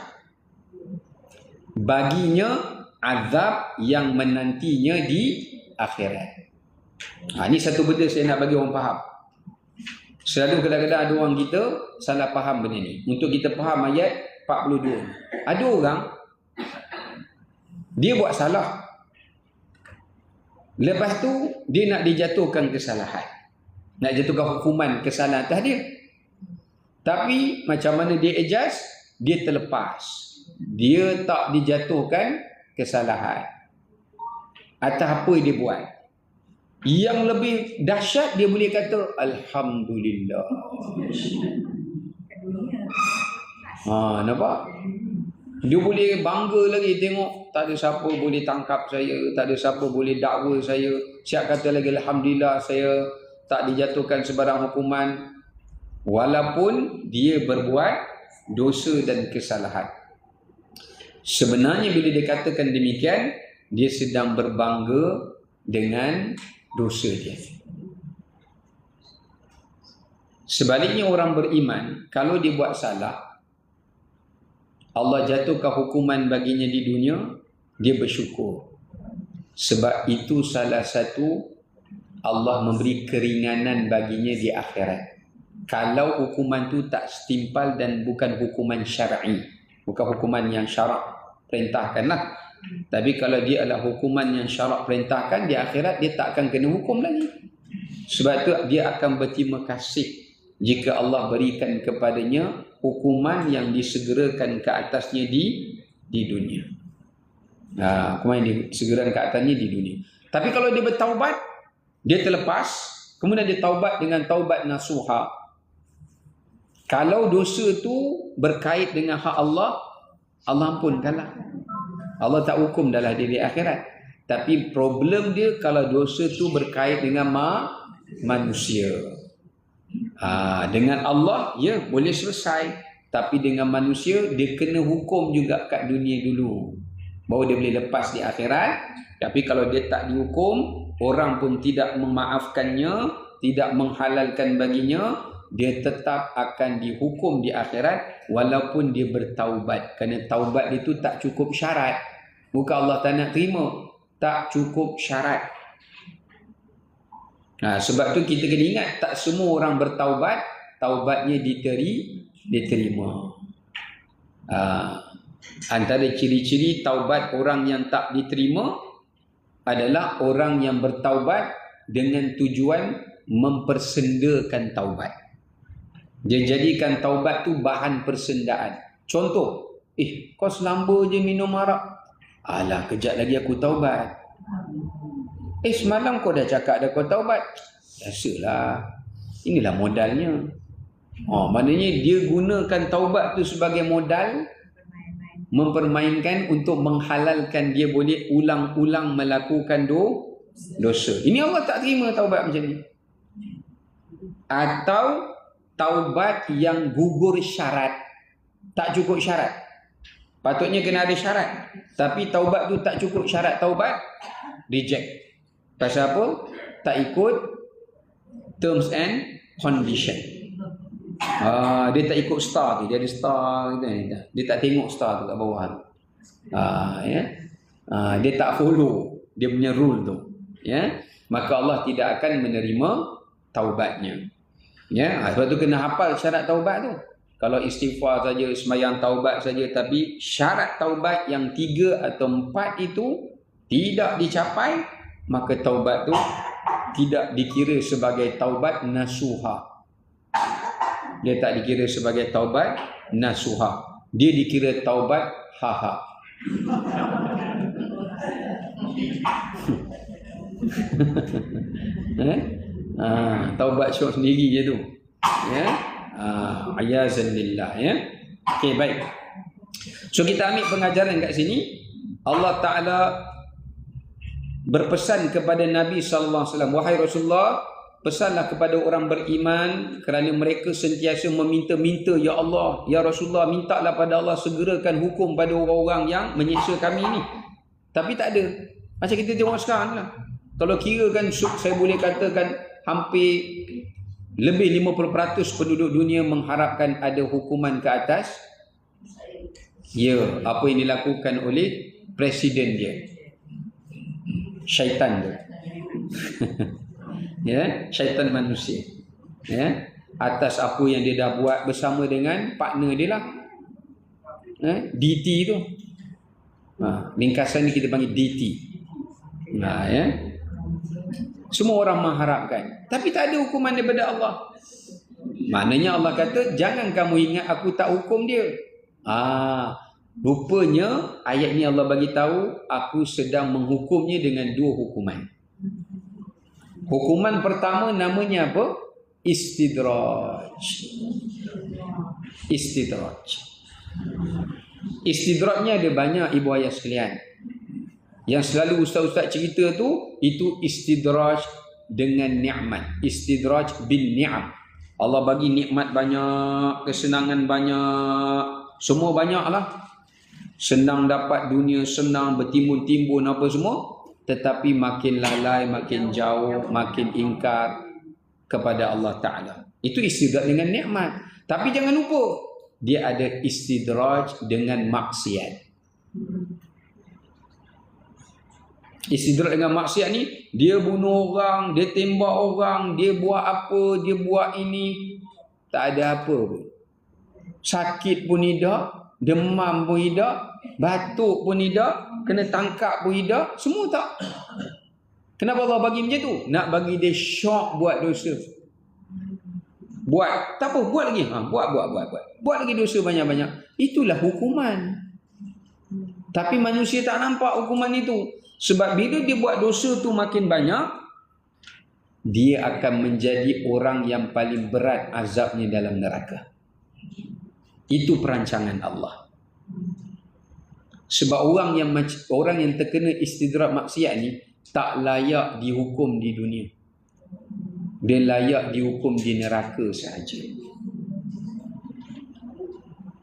baginya azab yang menantinya di akhirat. Ini satu benda saya nak bagi orang faham. Selalu kadang-kadang ada orang kita salah faham benda ni. Untuk kita faham ayat 42. Ada orang dia buat salah, lepas tu dia nak dijatuhkan kesalahan, nak jatuhkan hukuman kesalahan atas dia. Tapi macam mana dia adjust, dia terlepas, dia tak dijatuhkan kesalahan atas apa dia buat. Yang lebih dahsyat, dia boleh kata Alhamdulillah. Nampak? Dia boleh bangga lagi, tengok tak ada siapa boleh tangkap saya, tak ada siapa boleh dakwa saya. Siap kata lagi Alhamdulillah saya tak dijatuhkan sebarang hukuman, walaupun dia berbuat dosa dan kesalahan. Sebenarnya bila dia katakan demikian, dia sedang berbangga dengan dosa dia. Sebaliknya orang beriman, kalau dia buat salah, Allah jatuhkan hukuman baginya di dunia, dia bersyukur. Sebab itu salah satu Allah memberi keringanan baginya di akhirat. Kalau hukuman tu tak setimpal dan bukan hukuman syar'i, bukan hukuman yang syarak perintahkanlah. Tapi kalau dia adalah hukuman yang syarak perintahkan, di akhirat dia tak akan kena hukum lagi. Sebab tu dia akan berterima kasih jika Allah berikan kepadanya hukuman yang disegerakan ke atasnya di dunia. Hukuman yang disegerakan ke atasnya di dunia. Tapi kalau dia bertaubat, dia terlepas, kemudian dia taubat dengan taubat nasuha. Kalau dosa tu berkait dengan hak Allah, Allah ampunkanlah. Allah tak hukum dalam dia di akhirat. Tapi problem dia kalau dosa tu berkait dengan manusia. Dengan Allah, ya boleh selesai. Tapi dengan manusia, dia kena hukum juga kat dunia dulu, baru dia boleh lepas di akhirat. Tapi kalau dia tak dihukum, orang pun tidak memaafkannya, tidak menghalalkan baginya, dia tetap akan dihukum di akhirat walaupun dia bertaubat. Kerana taubat itu tak cukup syarat. Bukan Allah tak nak terima, tak cukup syarat. Sebab tu kita kena ingat, tak semua orang bertaubat taubatnya diterima. Antara ciri-ciri taubat orang yang tak diterima adalah orang yang bertaubat dengan tujuan mempersendakan taubat. Dia jadikan taubat tu bahan persendaan. Contoh, kau selamba je minum arak. Alah, kejap lagi aku taubat. Semalam kau dah cakap dah kau taubat. Biasalah, inilah modalnya. Maknanya dia gunakan taubat tu sebagai modal, mempermainkan untuk menghalalkan dia boleh ulang-ulang melakukan dosa. Ini Allah tak terima taubat macam ni. Atau taubat yang gugur syarat, tak cukup syarat. Patutnya kena ada syarat, tapi taubat tu tak cukup syarat taubat, reject. Pasal apa? Tak ikut terms and condition. Dia tak ikut star tu, dia ada star gitu. Dia tak tengok star tu kat bawah tu. Dia tak follow dia punya rule tu. Maka Allah tidak akan menerima taubatnya. Sebab tu kena hafal syarat taubat tu. Kalau istighfar saja, sembahyang taubat saja, tapi syarat taubat yang 3 atau 4 itu tidak dicapai, maka taubat tu tidak dikira sebagai taubat nasuha. Dia tak dikira sebagai taubat nasuha. Dia dikira taubat haha. Taubat syok sendiri je tu. Ya. Ayazan lillah, ya. Okey, baik. So kita ambil pengajaran kat sini. Allah Taala berpesan kepada Nabi sallallahu alaihi wasallam, wahai Rasulullah, pesanlah kepada orang beriman, kerana mereka sentiasa meminta-minta, ya Allah, ya Rasulullah, mintalah pada Allah segerakan hukum pada orang-orang yang menyiksa kami ni. Tapi tak ada. Macam kita tengok sekarang lah. Kalau kira kan, saya boleh katakan hampir lebih 50% penduduk dunia mengharapkan ada hukuman ke atas. Ya, apa yang dilakukan oleh presiden dia. Syaitan tu. Ya, syaitan manusia. Ya, atas apa yang dia dah buat bersama dengan partner dia lah. DT tu. Ringkasan ni kita panggil DT. Ya. Semua orang mengharapkan, tapi tak ada hukuman daripada Allah. Maknanya Allah kata, jangan kamu ingat aku tak hukum dia. Rupanya ayat ni Allah bagi tahu, aku sedang menghukumnya dengan 2 hukuman. Hukuman pertama namanya apa? Istidraj. Istidraj. Istidrajnya ada banyak, ibu ayah sekalian. Yang selalu ustaz-ustaz cerita tu, itu istidraj dengan nikmat. Istidraj bin ni'am. Allah bagi nikmat banyak, kesenangan banyak, semua banyak lah. Senang dapat dunia, senang bertimbun-timbun apa semua. Tetapi makin lalai, makin jauh, makin ingkar kepada Allah Ta'ala. Itu istidraj dengan nikmat. Tapi jangan lupa, dia ada istidraj dengan maksiat. Istidraj dengan maksiat ni, dia bunuh orang, dia tembak orang, dia buat apa, dia buat ini, tak ada apa pun. Sakit pun tidak, demam pun tidak, batuk pun tidak, kena tangkap pun tidak, semua tak. Kenapa Allah bagi macam tu? Nak bagi dia syok buat dosa. Buat, tak apa, buat lagi. Buat lagi dosa banyak-banyak. Itulah hukuman. Tapi manusia tak nampak hukuman itu. Sebab bila dia buat dosa tu makin banyak, dia akan menjadi orang yang paling berat azabnya dalam neraka. Itu perancangan Allah. Sebab orang yang terkena istidraj maksiat ni tak layak dihukum di dunia. Dia layak dihukum di neraka sahaja.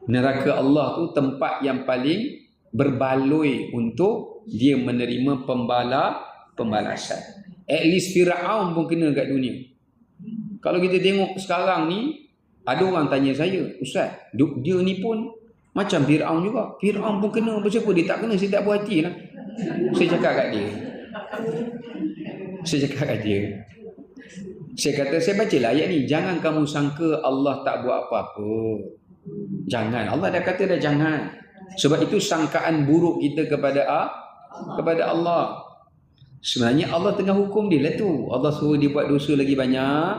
Neraka Allah tu tempat yang paling berbaloi untuk dia menerima pembalasan. At least Fir'aun pun kena kat dunia. Kalau kita tengok sekarang ni, ada orang tanya saya, Ustaz, dia ni pun macam Fir'aun juga. Fir'aun pun kena, siapa dia tak kena, saya tak puas hati lah. Saya cakap kat dia. Saya kata, saya bacalah ayat ni. Jangan kamu sangka Allah tak buat apa-apa. Jangan. Allah dah kata dah jangan. Sebab itu sangkaan buruk kita kepada Allah. Sebenarnya Allah tengah hukum dia lah tu. Allah suruh dia buat dosa lagi banyak,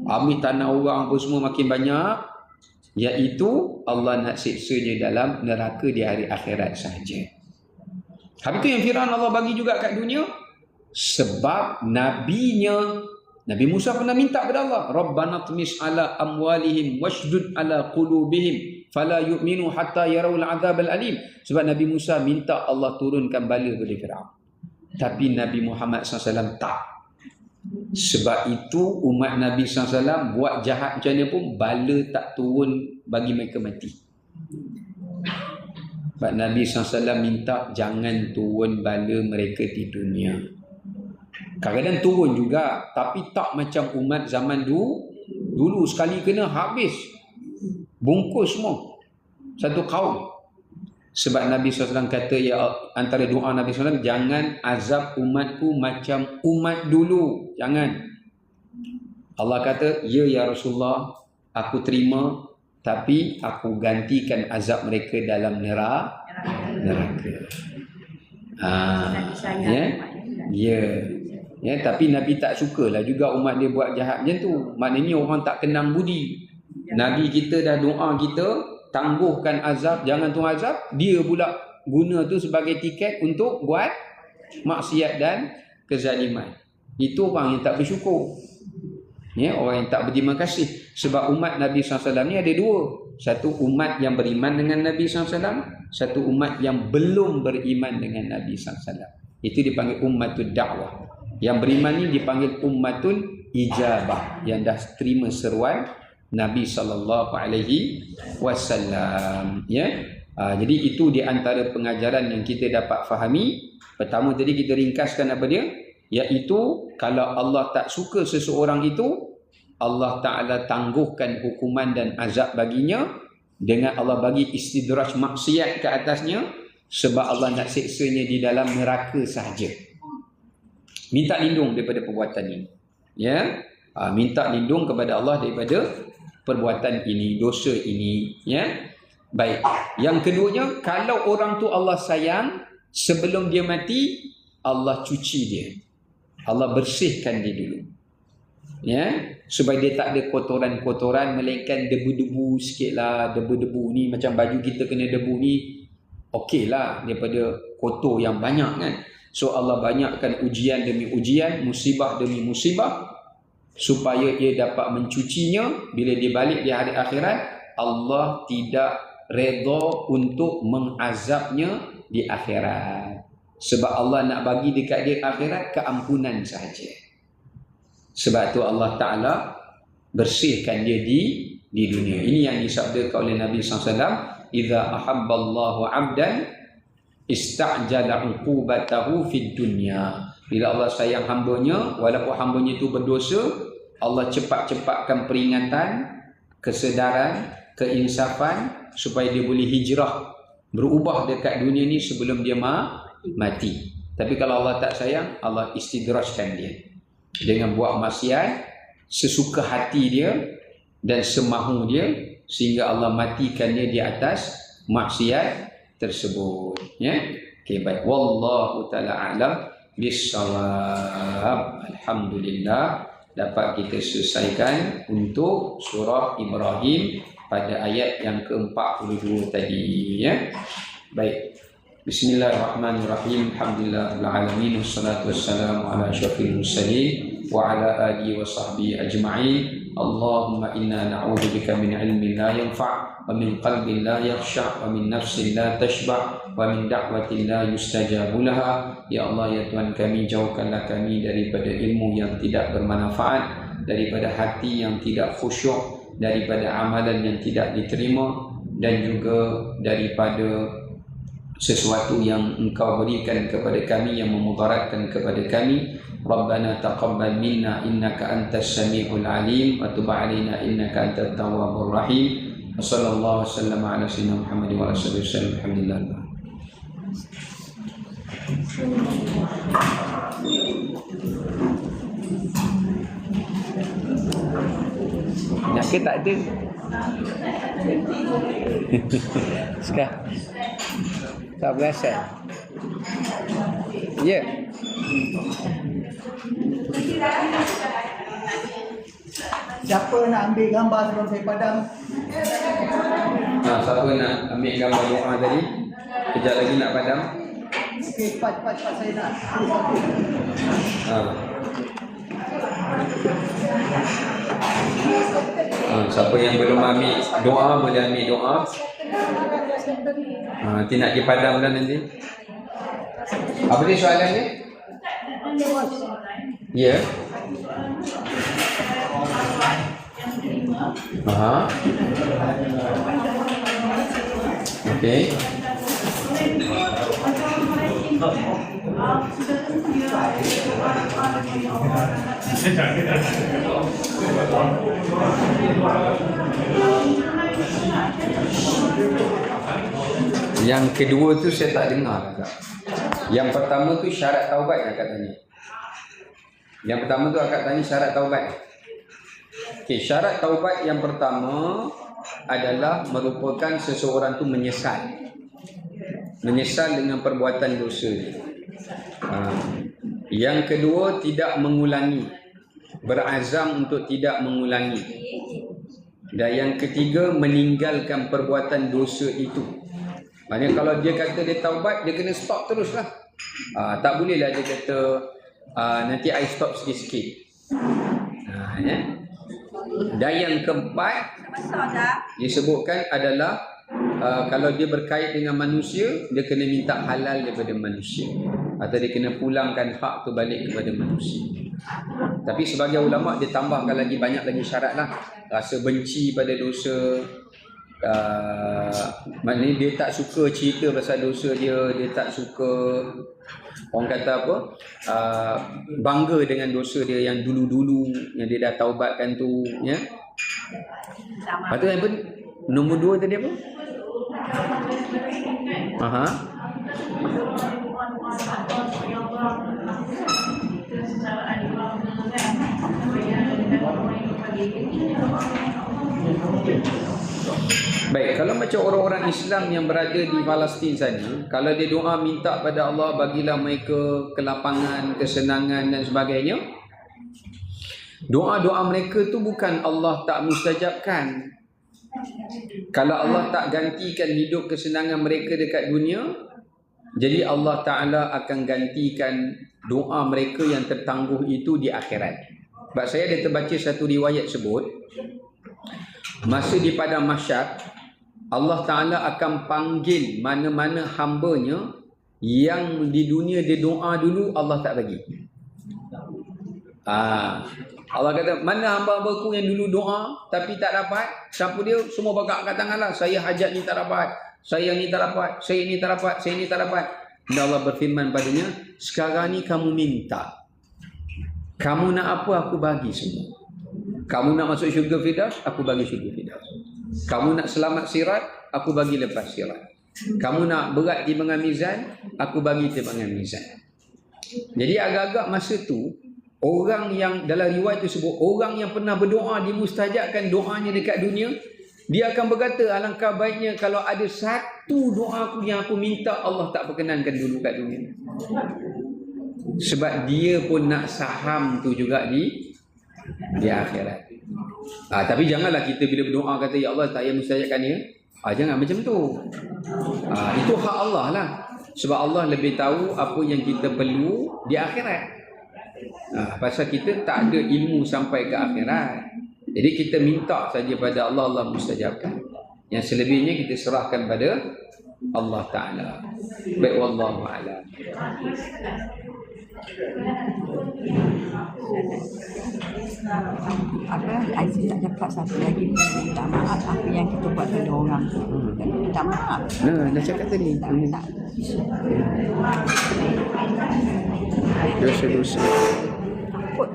ambil tanah orang pun semua makin banyak, iaitu Allah nak siksa dia dalam neraka di hari akhirat sahaja. Habis tu yang Firaun Allah bagi juga kat dunia, sebab Nabi Musa pernah minta kepada Allah, Rabbana tmis ala amwalihim washdud ala qulubihim fala yu'minu hatta yarawul azabal alim. Sebab Nabi Musa minta Allah turunkan bala kepada Firaun. Tapi Nabi Muhammad SAW tak. Sebab itu umat Nabi SAW buat jahat macam mana pun, bala tak turun bagi mereka mati. Sebab Nabi SAW minta jangan turun bala mereka di dunia. Kadang-kadang turun juga, tapi tak macam umat zaman dulu sekali kena habis, bungkus semua satu kaum. Sebab Nabi SAW kata, ya, antara doa Nabi SAW, jangan azab umatku macam umat dulu, jangan. Allah kata, ya Rasulullah, aku terima tapi aku gantikan azab mereka dalam neraka. Ya, tapi Nabi tak sukalah juga umat dia buat jahat macam tu. Maknanya orang tak kenang budi. Nabi kita dah doa kita tangguhkan azab, jangan tunggu azab, dia pula guna tu sebagai tiket untuk buat maksiat dan kezaliman. Itu orang yang tak bersyukur. Ya, orang yang tak berterima kasih. Sebab umat Nabi SAW ni ada dua. Satu umat yang beriman dengan Nabi SAW, satu umat yang belum beriman dengan Nabi SAW. Itu dipanggil ummatul da'wah. Yang beriman ni dipanggil ummatul ijabah, yang dah terima seruan Nabi SAW. Ya. Jadi itu di antara pengajaran yang kita dapat fahami. Pertama tadi kita ringkaskan apa dia? Iaitu kalau Allah tak suka seseorang itu, Allah Ta'ala tangguhkan hukuman dan azab baginya dengan Allah bagi istidraj maksiat ke atasnya, sebab Allah nak siksanya di dalam neraka sahaja. Minta lindung daripada perbuatan ini. Ya, minta lindung kepada Allah daripada perbuatan ini, dosa ini. Ya, baik. Yang keduanya, kalau orang tu Allah sayang, sebelum dia mati, Allah cuci dia. Allah bersihkan dia dulu. Ya, supaya dia tak ada kotoran-kotoran, melainkan debu-debu sikitlah. Debu-debu ni macam baju kita kena debu ni, okeylah daripada kotor yang banyak kan. So Allah banyakkan ujian demi ujian, musibah demi musibah, supaya ia dapat mencucinya. Bila dia balik di hari akhirat, Allah tidak redha untuk mengazabnya di akhirat. Sebab Allah nak bagi dekat dia akhirat keampunan sahaja. Sebab tu Allah Ta'ala bersihkan dia di dunia. Ini yang disabdakan oleh Nabi SAW. Iza ahabballahu abdan ista'jala uqubatahu fid dunya. Bila Allah sayang hambanya, walaupun hambanya itu berdosa, Allah cepat-cepatkan peringatan, kesedaran, keinsafan, supaya dia boleh hijrah, berubah dekat dunia ni sebelum dia mati. Tapi kalau Allah tak sayang, Allah istidrajkan dia dengan buat maksiat sesuka hati dia dan semahu dia, sehingga Allah matikan dia di atas maksiat tersebut. Ya, okey, baik. Wallahu taala a'lam bissawab. Alhamdulillah dapat kita selesaikan untuk surah Ibrahim pada ayat yang ke-42 tadi. Ya, baik. Bismillahirrahmanirrahim. Alhamdulillahil alamin, wassalatu wassalamu ala asyrafil mursalin wa ala alihi wa sahbihi ajma'in. Allahumma inna na'udzubika min ilmin la yanfa' wa min qalbin la yakhsha' wa min nafsin la tashba' wa min da'watin la yustajabu laha. Ya Allah, ya Tuhan kami, jauhkanlah kami daripada ilmu yang tidak bermanfaat, daripada hati yang tidak khusyuk, daripada amalan yang tidak diterima, dan juga daripada sesuatu yang Engkau berikan kepada kami yang memudaratkan kepada kami. Rabbana taqabbal minna innaka antas samiul alim wa tub alaina innaka antat tawwabur rahim. Wassallallahu wasallam ala sayyidina Muhammad wa ala alihi wasallam. Alhamdulillah. Penyakit tak ada. Sekarang tak berasa. Ya. Siapa nak ambil gambar sebelum saya padam? Siapa nak ambil gambar doa tadi? Kejap lagi nak padam. Okey, cepat saya nak. Siapa yang belum ambil doa boleh ambil doa. Nanti nak dipadam dah nanti. Apa dia soalan dia? Ya. Okey. Yang kedua tu saya tak dengar agak. Yang pertama tu syarat taubat akak tanya. Yang pertama tu akak tanya syarat taubat. Okey, syarat taubat yang pertama adalah merupakan seseorang tu menyesal dengan perbuatan dosa dia. Yang kedua, tidak mengulangi, berazam untuk tidak mengulangi. Dan yang ketiga, meninggalkan perbuatan dosa itu. Maknanya kalau dia kata dia taubat, dia kena stop terus lah. Tak bolehlah dia kata nanti I stop sikit-sikit. Dan yang keempat disebutkan adalah kalau dia berkait dengan manusia, dia kena minta halal daripada manusia, atau dia kena pulangkan hak tu balik kepada manusia. Tapi sebagai ulama' dia tambahkan lagi banyak lagi syarat lah. Rasa benci pada dosa, maknanya dia tak suka cerita pasal dosa dia, dia tak suka, orang kata apa, bangga dengan dosa dia yang dulu-dulu yang dia dah taubatkan tu, ya. Lepas tu yang nombor 2 tadi apa? Baik, kalau macam orang-orang Islam yang berada di Palestin sana, kalau dia doa minta pada Allah bagilah mereka kelapangan, kesenangan dan sebagainya, doa-doa mereka tu bukan Allah tak mustajabkan. Kalau Allah tak gantikan hidup kesenangan mereka dekat dunia, jadi Allah Ta'ala akan gantikan doa mereka yang tertangguh itu di akhirat. Sebab saya ada terbaca satu riwayat sebut, masa di padang mahsyar, Allah Ta'ala akan panggil mana-mana hambanya yang di dunia dia doa dulu, Allah tak bagi. Allah kata, mana hamba-hambaku yang dulu doa tapi tak dapat? Siapa dia? Semua bakal angkat tangan lah. Saya hajat ni tak dapat, saya ni tak dapat, saya ni tak dapat, saya ni tak dapat. Dan Allah berfirman padanya, sekarang ni kamu minta, kamu nak apa aku bagi semua. Kamu nak masuk syurga Firdaus, aku bagi syurga Firdaus. Kamu nak selamat sirat, aku bagi lepas sirat. Kamu nak berat timbangan mizan, aku bagi timbangan mizan. Jadi agak-agak masa tu, orang yang dalam riwayat itu sebut, orang yang pernah berdoa dimustajabkan doanya dekat dunia, dia akan berkata, alangkah baiknya kalau ada satu doa aku yang aku minta Allah tak perkenankan dulu kat dunia. Sebab dia pun nak saham tu juga di akhirat. Tapi janganlah kita bila berdoa kata, ya Allah tak payah mustajabkan dia. Jangan macam tu. Itu hak Allah lah. Sebab Allah lebih tahu apa yang kita perlu di akhirat. Pasal kita tak ada ilmu sampai ke akhirat. Jadi kita minta saja pada Allah, Allah mustajabkan. Yang selebihnya kita serahkan pada Allah Ta'ala. Baik, wallahu a'lam. Aziz tak cakap satu lagi, minta maaf apa yang kita buat pada orang tu. Minta maaf. Dah cakap tadi. Dosa-dosa. Takut.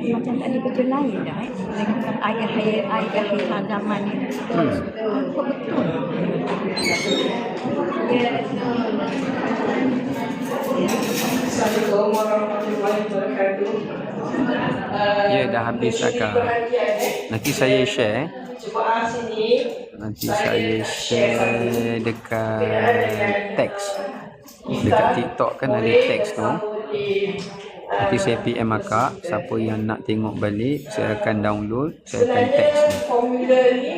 Macam tadi betul lain dah. Dengan ayah zaman ni. Takut betul. Assalamualaikum warahmatullahi wabarakatuh. Ya, dah habis akak. Nanti saya share. Nanti saya share dekat teks. Dekat TikTok kan ada teks tu. Nanti saya PM akak. Siapa yang nak tengok balik, saya akan download, saya akan teks ni. Formula ni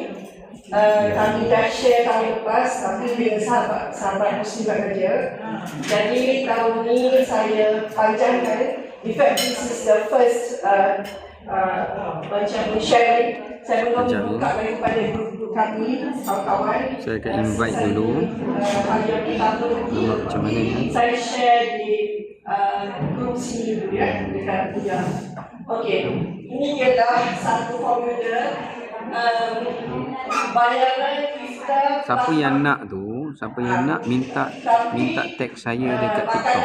kami dah share tahun lepas, tapi dengan sahabat Muslim kerja. Jadi tahun ni saya panjangkan. In fact, this is the first macam sharing. Saya belum buka lagi kepada grup kami, kawan-kawan. Saya akan invite dulu. Macam mana ni? Saya share di grup sini dulu ya, dekat dia. Okey, ini ialah satu formula. Bayaran kita. Siapa yang nak tu, siapa yang nak minta tag saya dekat TikTok.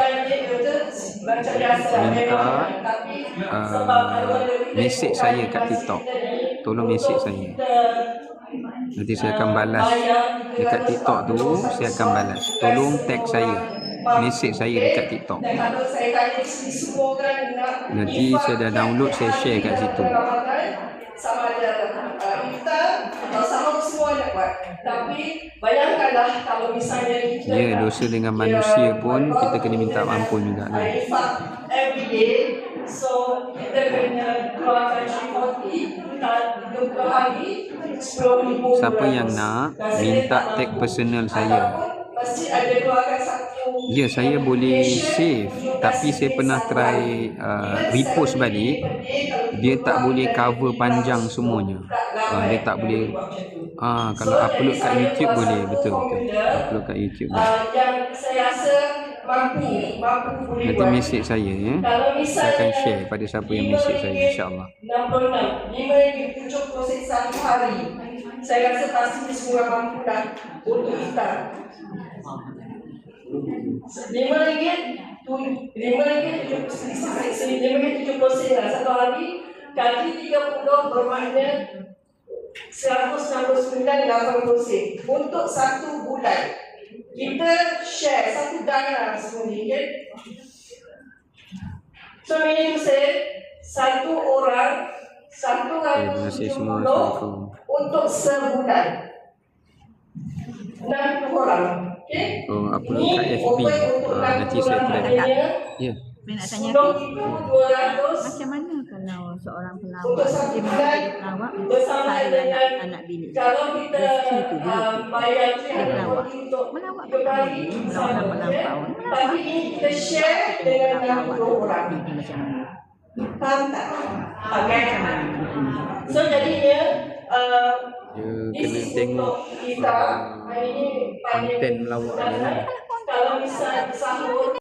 Minta mesej saya kat TikTok. Tolong mesej saya. Nanti saya akan balas dekat TikTok tu, saya akan balas. Tolong tag saya, mesej saya dekat TikTok. Nanti saya dah download, saya share kat situ. sama ada iftar atau sahur semua nak buat. Tapi bayangkanlah kalau misalnya kita Ya, dosa dengan manusia pun kita kena minta ampun juga kan. infak every day, so kita kena keluarkan 30 hari 10,000. Siapa yang nak minta tag personal saya. Pasti ada keluarkan satu. Ya, saya boleh save, tapi saya pernah try repost balik. Dia tak boleh cover panjang semuanya. Dia tak boleh. Kalau upload kat YouTube boleh, betul. Upload kat YouTube. Yang saya rasa mampu boleh Nanti buat. mesej saya ya. Kalau Saya misalnya akan share pada siapa yang mesej saya, insya-Allah. 66, 5,71 hari. Saya rasa pasti semua mampu dah untuk iftar. RM5.70 satu hari kali 30 bermakna 169.80 sen untuk satu bulan. Kita share satu dana semua ni, okay? So meaning to say satu orang Terima kasih semua. 170 Assalamualaikum. untuk sebulan. 60 orang. Okay? Upload Ni kat FB. open untuk 60 Nanti saya orang try. maknanya Ya. Saya nak tanya sebelum itu 200 macam mana kalau seorang pelawak untuk satu dia bulan pelawak bersama saya dengan anak bini. kalau kita Rezeki tu dulu. bayar Dia melawak. 300 untuk Melawak 3 kali melawak sama, melampau. tapi ini kita share dengan 60 orang. Ini macam mana? Faham tak? Okay. So jadinya Dia kena tengok kita ini konten melawak dia lah. kalau misal sahur